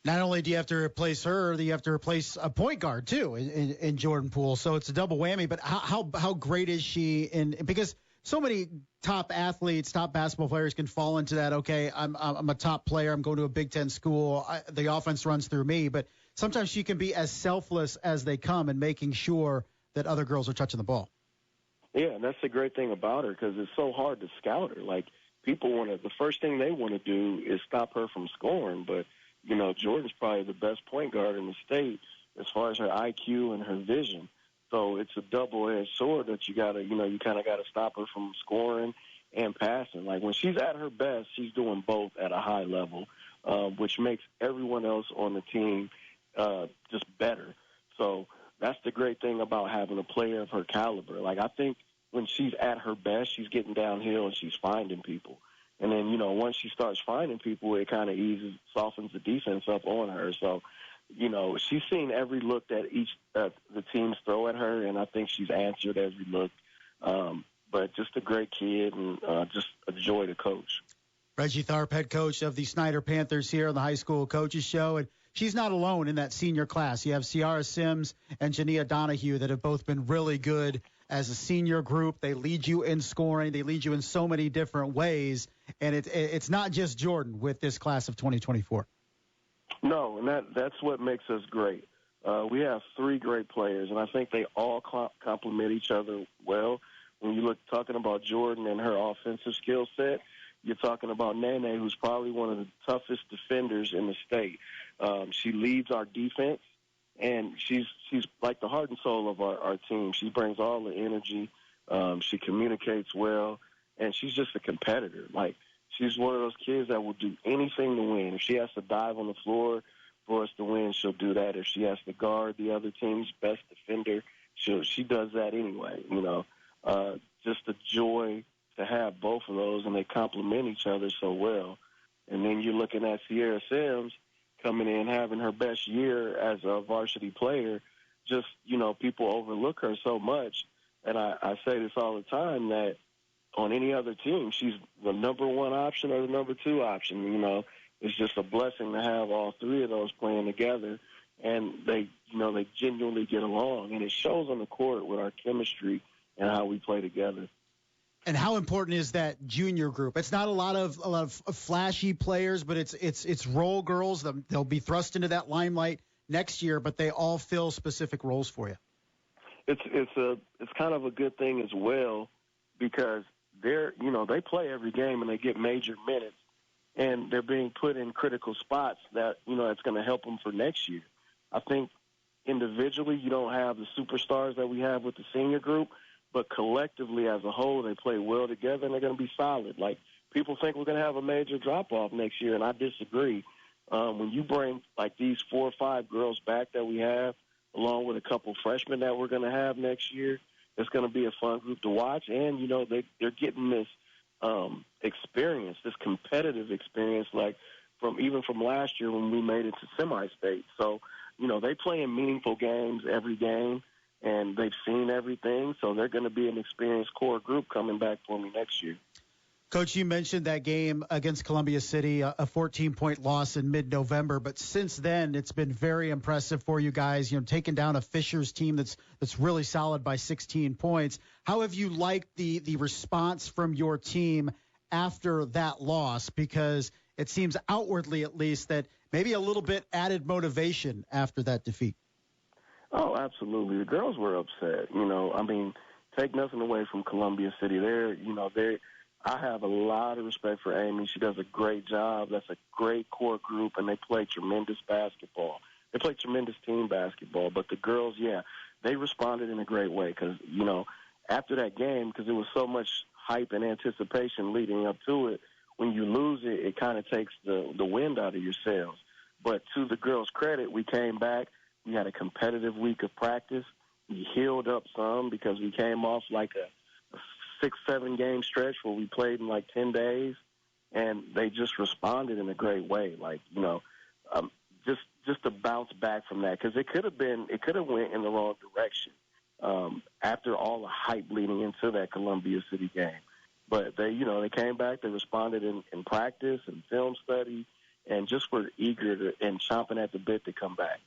Not only do you have to replace her, you have to replace a point guard too in Jordan Poole. So it's a double whammy. But how great is she? Because so many top athletes, top basketball players can fall into that. Okay, I'm a top player. I'm going to a Big Ten school. The offense runs through me. But sometimes she can be as selfless as they come in making sure that other girls are touching the ball. Yeah, and that's the great thing about her, because it's so hard to scout her. Like, the first thing they want to do is stop her from scoring. But, you know, Jordan's probably the best point guard in the state as far as her IQ and her vision. So it's a double-edged sword that you kind of got to stop her from scoring and passing. Like, when she's at her best, she's doing both at a high level, which makes everyone else on the team just better. So that's the great thing about having a player of her caliber. Like, I think when she's at her best, she's getting downhill and she's finding people. And then, you know, once she starts finding people, it kind of softens the defense up on her. So, you know, she's seen every look that the teams throw at her, and I think she's answered every look. But just a great kid and just a joy to coach. Reggie Tharp, head coach of the Snider Panthers here on the High School Coaches Show. And she's not alone in that senior class. You have Ciara Sims and Jania Donahue that have both been really good as a senior group. They lead you in scoring. They lead you in so many different ways. And it's not just Jordan with this class of 2024. No, and that's what makes us great. We have three great players, and I think they all complement each other well. When you look talking about Jordan and her offensive skill set, you're talking about Nene, who's probably one of the toughest defenders in the state. She leads our defense, and she's like the heart and soul of our team. She brings all the energy. She communicates well, and she's just a competitor. Like, she's one of those kids that will do anything to win. If she has to dive on the floor for us to win, she'll do that. If she has to guard the other team's best defender, she does that anyway. You know, just a joy to have both of those, and they complement each other so well. And then you're looking at Ciara Sims coming in, having her best year as a varsity player. Just, you know, people overlook her so much. And I say this all the time, that on any other team, she's the number one option or the number two option. You know, it's just a blessing to have all three of those playing together, and they genuinely get along, and it shows on the court with our chemistry and how we play together. And how important is that junior group? It's not a lot of flashy players, but it's role girls. They'll be thrust into that limelight next year, but they all fill specific roles for you. It's kind of a good thing as well, because they play every game and they get major minutes, and they're being put in critical spots that, you know, it's going to help them for next year. I think individually you don't have the superstars that we have with the senior group, but collectively as a whole they play well together and they're going to be solid. Like, people think we're going to have a major drop-off next year, and I disagree. When you bring, like, these 4 or 5 girls back that we have, along with a couple freshmen that we're going to have next year, it's going to be a fun group to watch. And, you know, they're getting this experience, this competitive experience, like from last year when we made it to semi-state. So, you know, they play in meaningful games every game, and they've seen everything. So they're going to be an experienced core group coming back for me next year. Coach, you mentioned that game against Columbia City, a 14-point loss in mid-November, but since then it's been very impressive for you guys, you know, taking down a Fishers team that's really solid by 16 points. How have you liked the response from your team after that loss? Because it seems outwardly, at least, that maybe a little bit added motivation after that defeat. Oh, absolutely. The girls were upset. You know, I mean, take nothing away from Columbia City. I have a lot of respect for Amy. She does a great job. That's a great core group, and they play tremendous basketball. They play tremendous team basketball. But the girls, yeah, they responded in a great way because, you know, after that game, because there was so much hype and anticipation leading up to it, when you lose it, it kind of takes the wind out of your sails. But to the girls' credit, we came back. We had a competitive week of practice. We healed up some because we came off like a 6-7 game stretch where we played in like 10 days, and they just responded in a great way. Like, just to bounce back from that, because it could have went in the wrong direction after all the hype leading into that Columbia City game. But they came back, they responded in practice and film study, and just were eager and chomping at the bit to come back.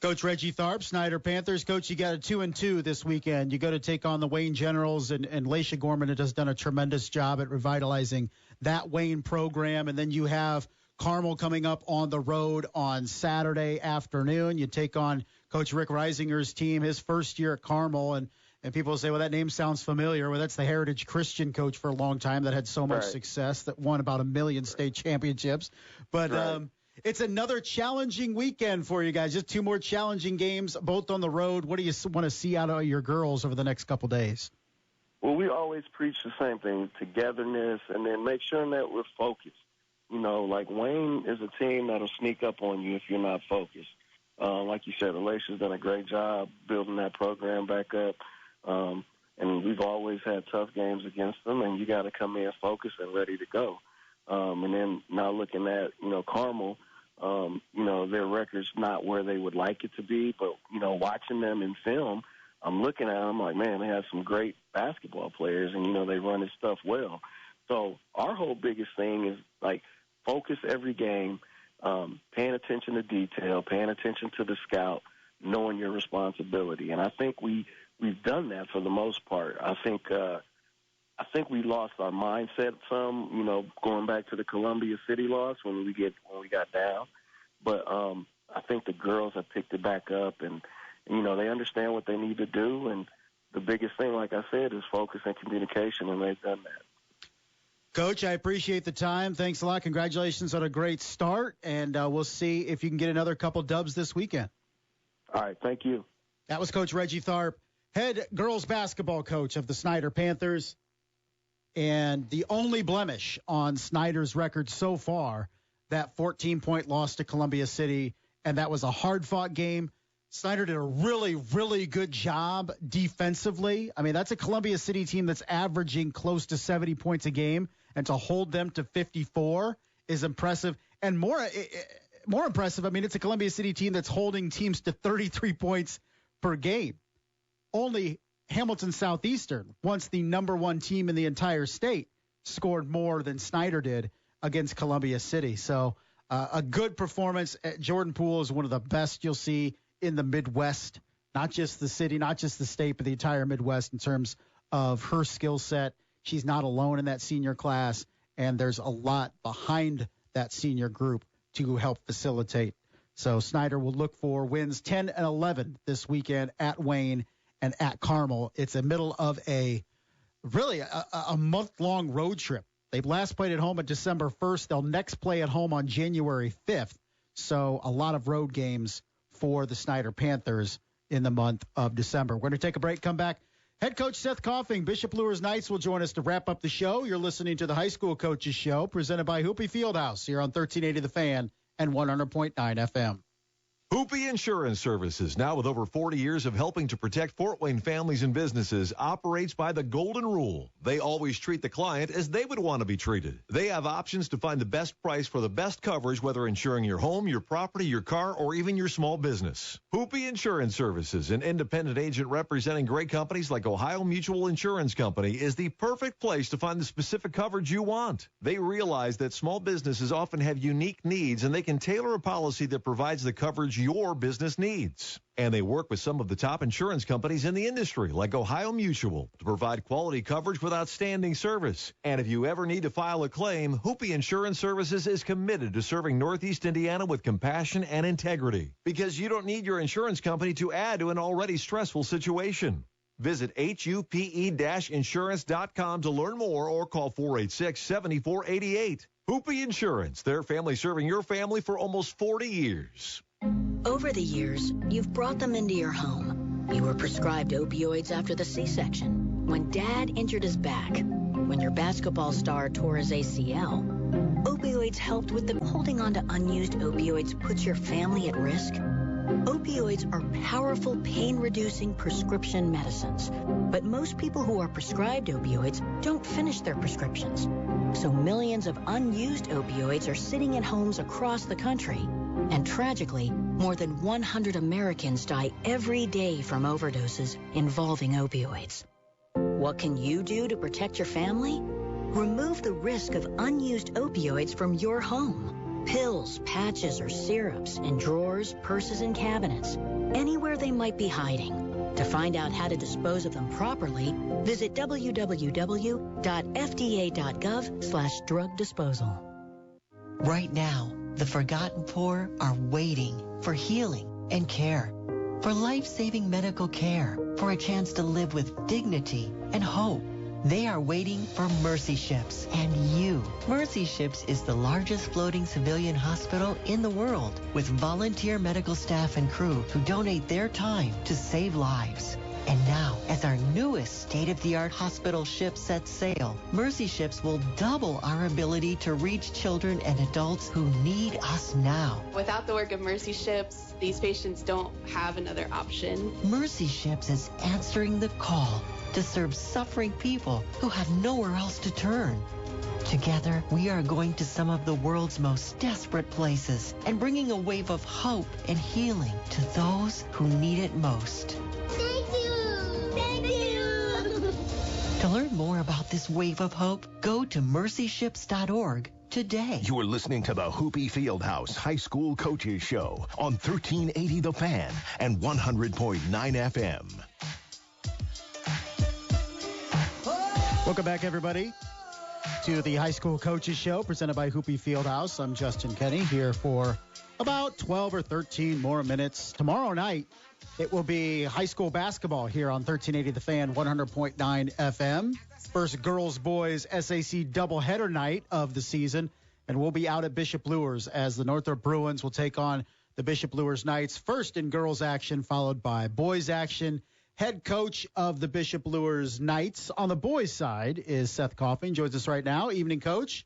Coach Reggie Tharp, Snider Panthers. Coach, you got a 2-2 this weekend. You go to take on the Wayne Generals, and Laisha Gorman has done a tremendous job at revitalizing that Wayne program. And then you have Carmel coming up on the road on Saturday afternoon. You take on Coach Rick Reisinger's team, his first year at Carmel, and people say, well, that name sounds familiar. Well, that's the Heritage Christian coach for a long time that had so much success, that won about 1 million state championships. But it's another challenging weekend for you guys. Just 2 more challenging games, both on the road. What do you want to see out of your girls over the next couple days? Well, we always preach the same thing, togetherness, and then make sure that we're focused. Like Wayne is a team that'll sneak up on you if you're not focused. Like you said, Alicia's done a great job building that program back up. And we've always had tough games against them, and you got to come in focused and ready to go. And then now looking at, Carmel, their record's not where they would like it to be, but, watching them in film, I'm looking at them like, man, they have some great basketball players, and, they run this stuff well. So our whole biggest thing is, like, focus every game, paying attention to detail, paying attention to the scout, knowing your responsibility. And I think we've done that for the most part. I think we lost our mindset some, going back to the Columbia City loss when we got down. But I think the girls have picked it back up, and they understand what they need to do. And the biggest thing, like I said, is focus and communication, and they've done that. Coach, I appreciate the time. Thanks a lot. Congratulations on a great start, and we'll see if you can get another couple dubs this weekend. All right, thank you. That was Coach Reggie Tharp, head girls basketball coach of the Snider Panthers. And the only blemish on Snider's record so far, that 14-point loss to Columbia City, and that was a hard-fought game. Snider did a really, really good job defensively. I mean, that's a Columbia City team that's averaging close to 70 points a game, and to hold them to 54 is impressive. And more impressive, I mean, it's a Columbia City team that's holding teams to 33 points per game. Only Hamilton Southeastern, once the number 1 team in the entire state, scored more than Snider did against Columbia City. So a good performance. Jordan Poole is one of the best you'll see in the Midwest, not just the city, not just the state, but the entire Midwest in terms of her skill set. She's not alone in that senior class, and there's a lot behind that senior group to help facilitate. So Snider will look for wins 10 and 11 this weekend at Wayne and at Carmel. It's a middle of a month-long road trip. They last played at home on December 1st. They'll next play at home on January 5th. So a lot of road games for the Snider Panthers in the month of December. We're going to take a break, come back. Head coach Seth Coffing, Bishop Luers Knights, will join us to wrap up the show. You're listening to the High School Coaches Show, presented by Hoopie Fieldhouse here on 1380 The Fan and 100.9 FM. Hoopie Insurance Services, now with over 40 years of helping to protect Fort Wayne families and businesses, operates by the golden rule. They always treat the client as they would want to be treated. They have options to find the best price for the best coverage, whether insuring your home, your property, your car, or even your small business. Hoopie Insurance Services, an independent agent representing great companies like Ohio Mutual Insurance Company, is the perfect place to find the specific coverage you want. They realize that small businesses often have unique needs, and they can tailor a policy that provides the coverage your business needs. And they work with some of the top insurance companies in the industry, like Ohio Mutual, to provide quality coverage with outstanding service. And if you ever need to file a claim, Hoopie Insurance Services is committed to serving Northeast Indiana with compassion and integrity, because you don't need your insurance company to add to an already stressful situation. Visit HUPE-insurance.com to learn more, or call 486-7488. Hoopie Insurance, their family serving your family for almost 40 years. Over the years, you've brought them into your home. You were prescribed opioids after the C-section, when Dad injured his back, when your basketball star tore his ACL, opioids helped with them. Holding on to unused opioids puts your family at risk. Opioids are powerful pain-reducing prescription medicines, but most people who are prescribed opioids don't finish their prescriptions. So millions of unused opioids are sitting in homes across the country. And tragically, more than 100 Americans die every day from overdoses involving opioids. What can you do to protect your family? Remove the risk of unused opioids from your home. Pills, patches, or syrups in drawers, purses, and cabinets, anywhere they might be hiding. To find out how to dispose of them properly, visit www.fda.gov/drug disposal. Right now, the forgotten poor are waiting for healing and care, for life-saving medical care, for a chance to live with dignity and hope. They are waiting for Mercy Ships and you. Mercy Ships is the largest floating civilian hospital in the world, with volunteer medical staff and crew who donate their time to save lives. And now, as our newest state-of-the-art hospital ship sets sail, Mercy Ships will double our ability to reach children and adults who need us now. Without the work of Mercy Ships, these patients don't have another option. Mercy Ships is answering the call to serve suffering people who have nowhere else to turn. Together, we are going to some of the world's most desperate places and bringing a wave of hope and healing to those who need it most. Thank you! Thank you! To learn more about this wave of hope, go to mercyships.org today. You're listening to the Hoopy Fieldhouse High School Coaches Show on 1380 The Fan and 100.9 FM. Welcome back, everybody, to the High School Coaches Show presented by Hoopy Fieldhouse. I'm Justin Kenny here for about 12 or 13 more minutes. Tomorrow night, it will be high school basketball here on 1380 The Fan, 100.9 FM. First girls-boys SAC doubleheader night of the season, and we'll be out at Bishop Luers as the Northrop Bruins will take on the Bishop Luers Knights, first in girls action, followed by boys action. Head coach of the Bishop Luers Knights on the boys' side is Seth Coffing. Joins us right now. Evening, Coach.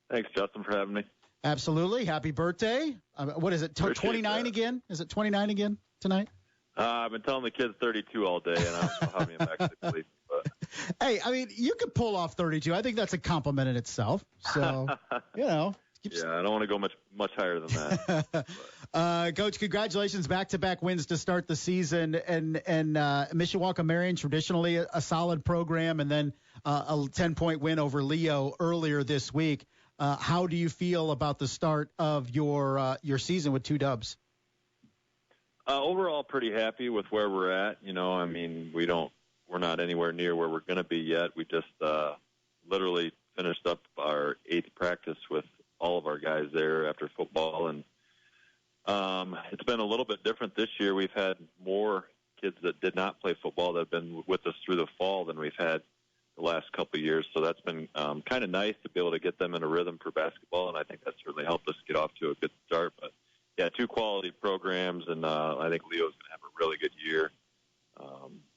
Thanks, Justin, for having me. Absolutely. Happy birthday. What is it, 29 again? Is it 29 again tonight? I've been telling the kids 32 all day, and I don't know how many I'm actually believing. But. Hey, I mean, you could pull off 32. I think that's a compliment in itself. So, you know. Yeah, I don't want to go much higher than that. Coach, congratulations, back-to-back wins to start the season, and Mishawaka Marion, traditionally a solid program, and then a 10-point win over Leo earlier this week. How do you feel about the start of your season with 2 dubs? Overall, pretty happy with where we're at. You know, I mean, we're not anywhere near where we're going to be yet. We just literally finished up our 8th practice with all of our guys there after football, and it's been a little bit different this year. We've had more kids that did not play football that have been with us through the fall than we've had the last couple of years, so that's been kind of nice to be able to get them in a rhythm for basketball, and I think that's certainly helped us get off to a good start. But, yeah, 2 quality programs, and I think Leo's going to have a really good year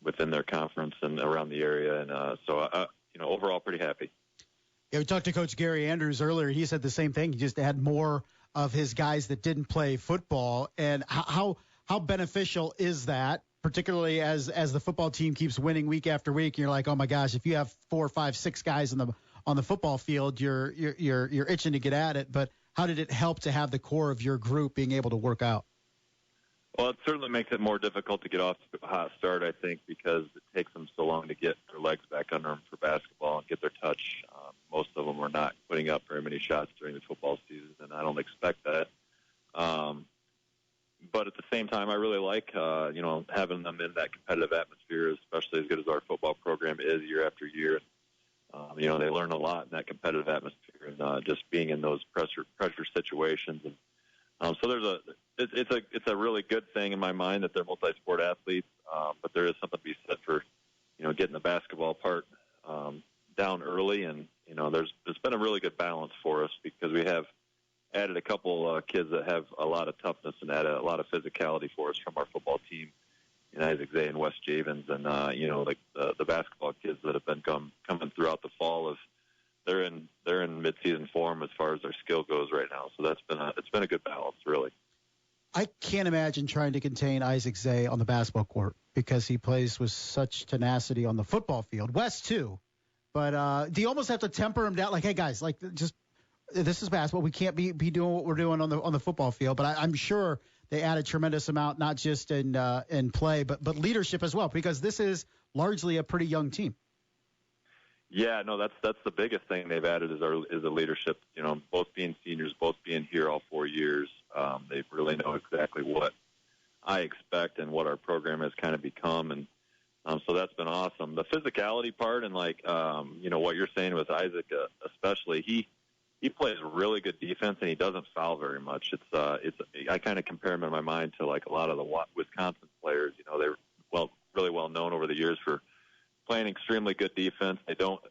within their conference and around the area, and so, overall pretty happy. Yeah, we talked to Coach Gary Andrews earlier. He said the same thing. He just had more of his guys that didn't play football. And how beneficial is that, particularly as the football team keeps winning week after week? You're like, oh my gosh, if you have 4, 5, 6 guys on the football field, you're itching to get at it. But how did it help to have the core of your group being able to work out? Well, it certainly makes it more difficult to get off to a hot start, I think, because it takes them so long to get their legs back under them for basketball and get their touch. Most of them are not putting up very many shots during the football season, and I don't expect that. But at the same time, I really like, having them in that competitive atmosphere, especially as good as our football program is year after year. They learn a lot in that competitive atmosphere and just being in those pressure situations. And so it's a really good thing in my mind that they're multi-sport athletes, but there is something to be said for, getting the basketball part down early, and there's been a really good balance for us because we have added a couple kids that have a lot of toughness and added a lot of physicality for us from our football team in Isaac Zay and Wes Javens, and the basketball kids that have been coming throughout the fall have they're in midseason form as far as their skill goes right now. So it's been a good balance, really. I can't imagine trying to contain Isaac Zay on the basketball court because he plays with such tenacity on the football field. Wes too, but do you almost have to temper him down? Like, hey guys, like just this is basketball. We can't be doing what we're doing on the football field. But I'm sure they add a tremendous amount, not just in play, but leadership as well, because this is largely a pretty young team. Yeah, no, that's the biggest thing they've added is the leadership. You know, both being seniors, both being here all 4 years, they really know exactly what I expect and what our program has kind of become, and so that's been awesome. The physicality part and like what you're saying with Isaac, especially he plays really good defense and he doesn't foul very much. I kind of compare him in my mind to like a lot of the Wisconsin players. You know, they're really well known over the years for playing extremely good defense. They don't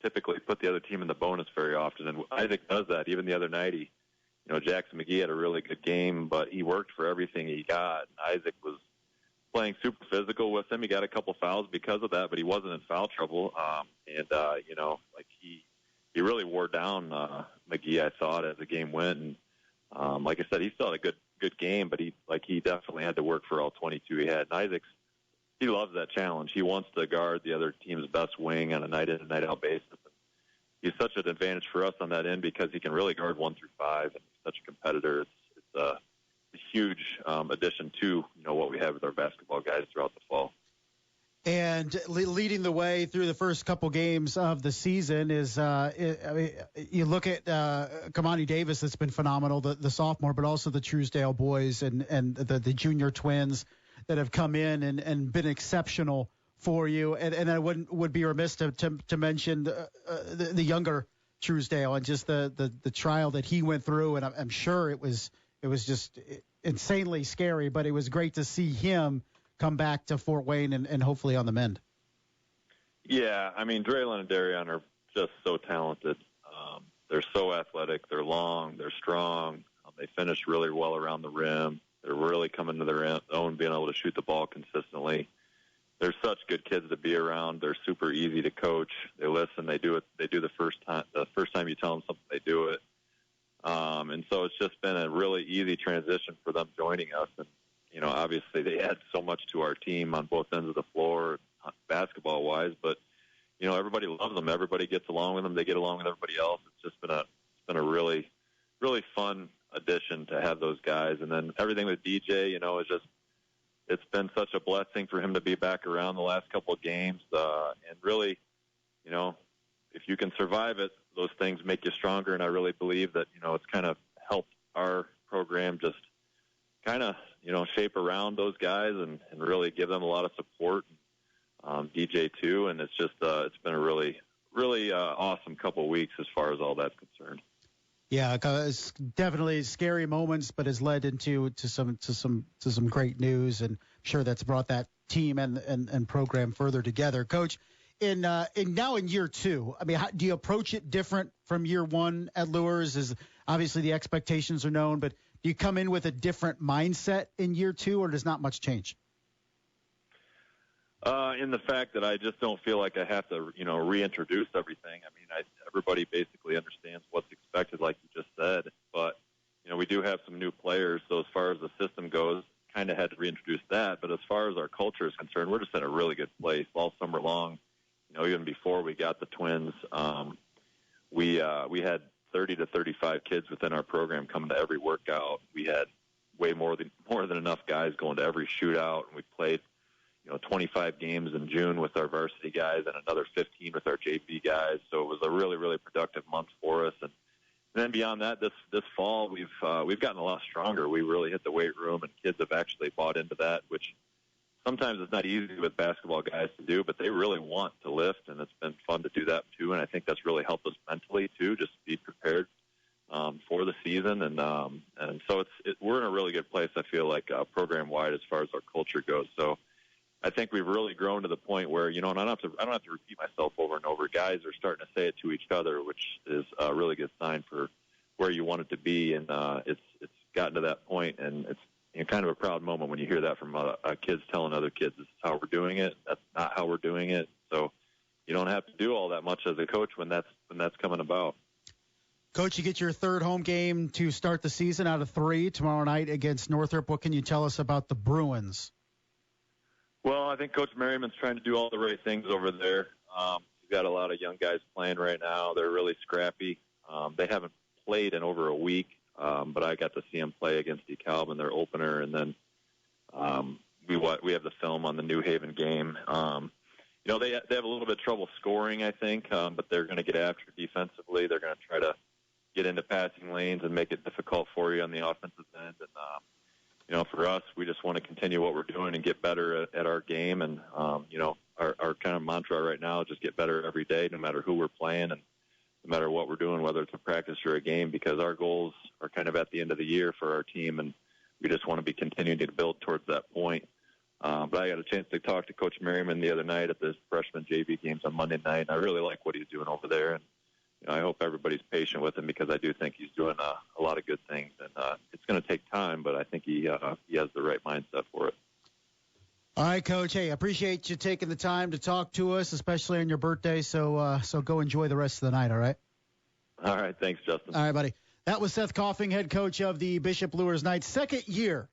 typically put the other team in the bonus very often, and Isaac does that. Even the other night, Jackson McGee had a really good game, but he worked for everything he got. Isaac was playing super physical with him. He got a couple fouls because of that, but he wasn't in foul trouble. He really wore down McGee, I thought, as the game went. And like I said, he still had a good game, but he definitely had to work for all 22 he had. And he loves that challenge. He wants to guard the other team's best wing on a night-in and night-out basis. He's such an advantage for us on that end because he can really guard 1 through 5, and he's such a competitor. It's a huge addition to what we have with our basketball guys throughout the fall. And leading the way through the first couple games of the season is, you look at Kamani Davis, that's been phenomenal, the sophomore, but also the Truesdale boys and the junior twins that have come in and been exceptional for you. And I would be remiss to mention the younger Truesdale and just the trial that he went through. And I'm sure it was just insanely scary, but it was great to see him come back to Fort Wayne and hopefully on the mend. Yeah, I mean, Draylon and Darion are just so talented. They're so athletic. They're long. They're strong. They finish really well around the rim. They're really coming to their own, being able to shoot the ball consistently. They're such good kids to be around. They're super easy to coach. They listen. They do it. They do the first time you tell them something, they do it. And so it's just been a really easy transition for them joining us. And obviously they add so much to our team on both ends of the floor, basketball-wise. But everybody loves them. Everybody gets along with them. They get along with everybody else. It's just been a really, really fun addition to have those guys. And then everything with DJ, it's been such a blessing for him to be back around the last couple of games. And really, if you can survive it, those things make you stronger. And I really believe that, it's kind of helped our program just kind of, shape around those guys and really give them a lot of support. DJ too. And it's just, it's been a really, really awesome couple of weeks as far as all that's concerned. Yeah, it's definitely scary moments, but has led into some great news, and I'm sure that's brought that team and program further together. Coach, in now in year 2, I mean, do you approach it different from year 1 at Luers? Is obviously the expectations are known, but do you come in with a different mindset in year 2, or does not much change? In the fact that I just don't feel like I have to, reintroduce everything. I mean, everybody basically understands what's expected, like you just said. But, we do have some new players. So as far as the system goes, kind of had to reintroduce that. But as far as our culture is concerned, we're just in a really good place all summer long. Even before we got the twins, we had 30 to 35 kids within our program coming to every workout. We had way more than enough guys going to every shootout, and we played 25 games in June with our varsity guys and another 15 with our JV guys. So it was a really, really productive month for us. And then beyond that, this fall, we've gotten a lot stronger. We really hit the weight room, and kids have actually bought into that, which sometimes it's not easy with basketball guys to do, but they really want to lift, and it's been fun to do that too. And I think that's really helped us mentally too, just to be prepared for the season. And so we're in a really good place, I feel like, program-wide as far as our culture goes. So I think we've really grown to the point where, and I don't have to repeat myself over and over. Guys are starting to say it to each other, which is a really good sign for where you want it to be. And it's gotten to that point, and it's kind of a proud moment when you hear that from kids telling other kids, this is how we're doing it. That's not how we're doing it. So, you don't have to do all that much as a coach when that's coming about. Coach, you get your third home game to start the season out of 3 tomorrow night against Northrop. What can you tell us about the Bruins? Well, I think Coach Merriman's trying to do all the right things over there. He's got a lot of young guys playing right now. They're really scrappy. They haven't played in over a week, but I got to see them play against DeKalb in their opener, and then we have the film on the New Haven game. They have a little bit of trouble scoring, I think, but they're going to get after defensively. They're going to try to get into passing lanes and make it difficult for you on the offensive end. And, for us, we just want to continue what we're doing and get better at our game. And, our kind of mantra right now is just get better every day, no matter who we're playing and no matter what we're doing, whether it's a practice or a game, because our goals are kind of at the end of the year for our team, and we just want to be continuing to build towards that point. But I got a chance to talk to Coach Merriman the other night at the freshman JV games on Monday night, and I really like what he's doing over there. And I hope everybody's patient with him because I do think he's doing a lot of good things. And it's going to take time, but I think he has the right mindset for it. All right, Coach. Hey, I appreciate you taking the time to talk to us, especially on your birthday. So go enjoy the rest of the night, all right? All right. Thanks, Justin. All right, buddy. That was Seth Coffing, head coach of the Bishop Luers Knights. Second year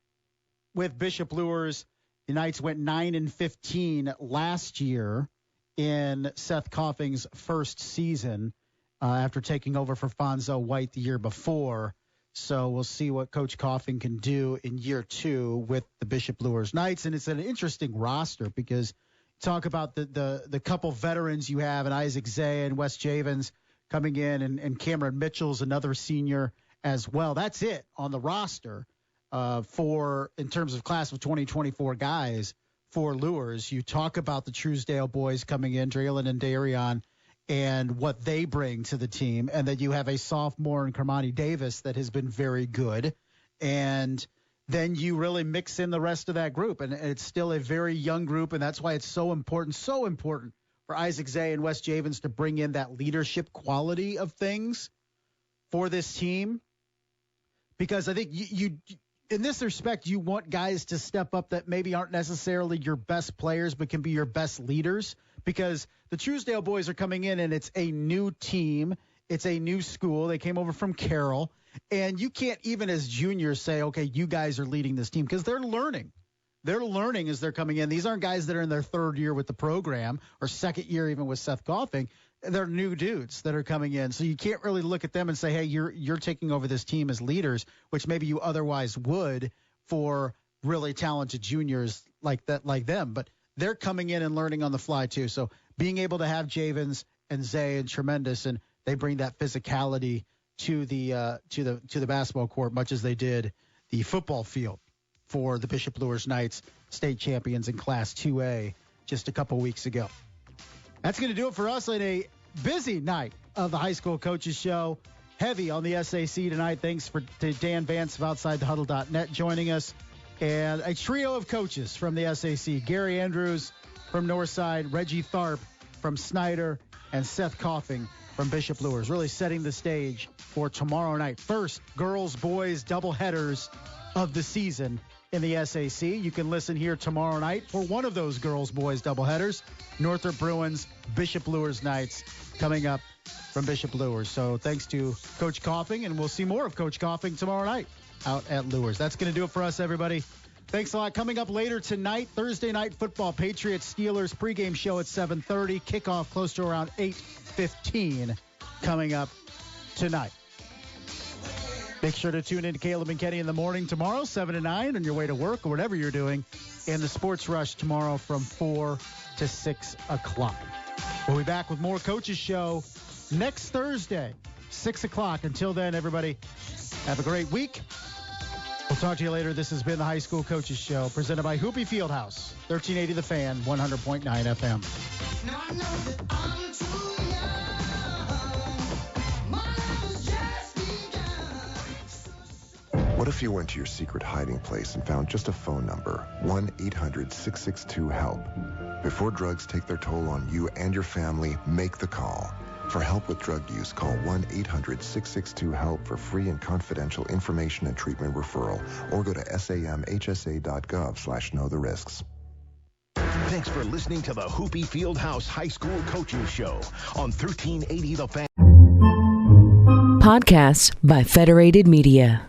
with Bishop Luers. The Knights went 9-15 last year in Seth Coffing's first season after taking over for Fonzo White the year before. So we'll see what Coach Coffing can do in year 2 with the Bishop Luers Knights. And it's an interesting roster because talk about the couple veterans you have, and Isaac Zay and Wes Javens coming in, and Cameron Mitchell's another senior as well. That's it on the roster. In terms of class of 2024 guys for Luers. You talk about the Truesdale boys coming in, Draylen and Darion, and what they bring to the team, and that you have a sophomore in Kermani Davis that has been very good, and then you really mix in the rest of that group, and it's still a very young group, and that's why it's so important for Isaac Zay and Wes Javens to bring in that leadership quality of things for this team, because I think you in this respect, you want guys to step up that maybe aren't necessarily your best players, but can be your best leaders, because the Truesdale boys are coming in and it's a new team. It's a new school. They came over from Carroll, and you can't even as juniors say, okay, you guys are leading this team, because they're learning. They're learning as they're coming in. These aren't guys that are in their third year with the program or second year even with Seth Coffing. They're new dudes that are coming in. So you can't really look at them and say, hey, you're taking over this team as leaders, which maybe you otherwise would for really talented juniors like them. But they're coming in and learning on the fly too. So being able to have Javens and Zay and tremendous, and they bring that physicality to the basketball court, much as they did the football field for the Bishop Luers Knights, state champions in Class 2A just a couple weeks ago. That's going to do it for us on a busy night of the High School Coaches Show. Heavy on the SAC tonight. Thanks to Dan Vance of OutsideTheHuddle.net joining us. And a trio of coaches from the SAC. Gary Andrews from Northside, Reggie Tharp from Snider, and Seth Coffing from Bishop Luers. Really setting the stage for tomorrow night. First, girls-boys doubleheaders of the season in the SAC. You can listen here tomorrow night for one of those girls-boys doubleheaders. Northrop Bruins, Bishop Luers Knights coming up from Bishop Luers. So thanks to Coach Coffing, and we'll see more of Coach Coffing tomorrow night out at Luers. That's going to do it for us, everybody. Thanks a lot. Coming up later tonight, Thursday Night Football, Patriots-Steelers pregame show at 7:30. Kickoff close to around 8:15 coming up tonight. Make sure to tune in to Caleb and Kenny in the morning tomorrow, 7 to 9, on your way to work or whatever you're doing. And the Sports Rush tomorrow from 4 to 6 o'clock. We'll be back with more Coaches Show next Thursday, 6 o'clock. Until then, everybody, have a great week. We'll talk to you later. This has been the High School Coaches Show, presented by Hoopie Fieldhouse, 1380 The Fan, 100.9 FM. Now I know that I'm too young. My life has just begun. What if you went to your secret hiding place and found just a phone number, 1-800-662-HELP? Before drugs take their toll on you and your family, make the call. For help with drug use, call 1-800-662-HELP for free and confidential information and treatment referral, or go to samhsa.gov/knowtherisks. Thanks for listening to the Hoopy Fieldhouse High School Coaches Show on 1380 The Fan. Podcasts by Federated Media.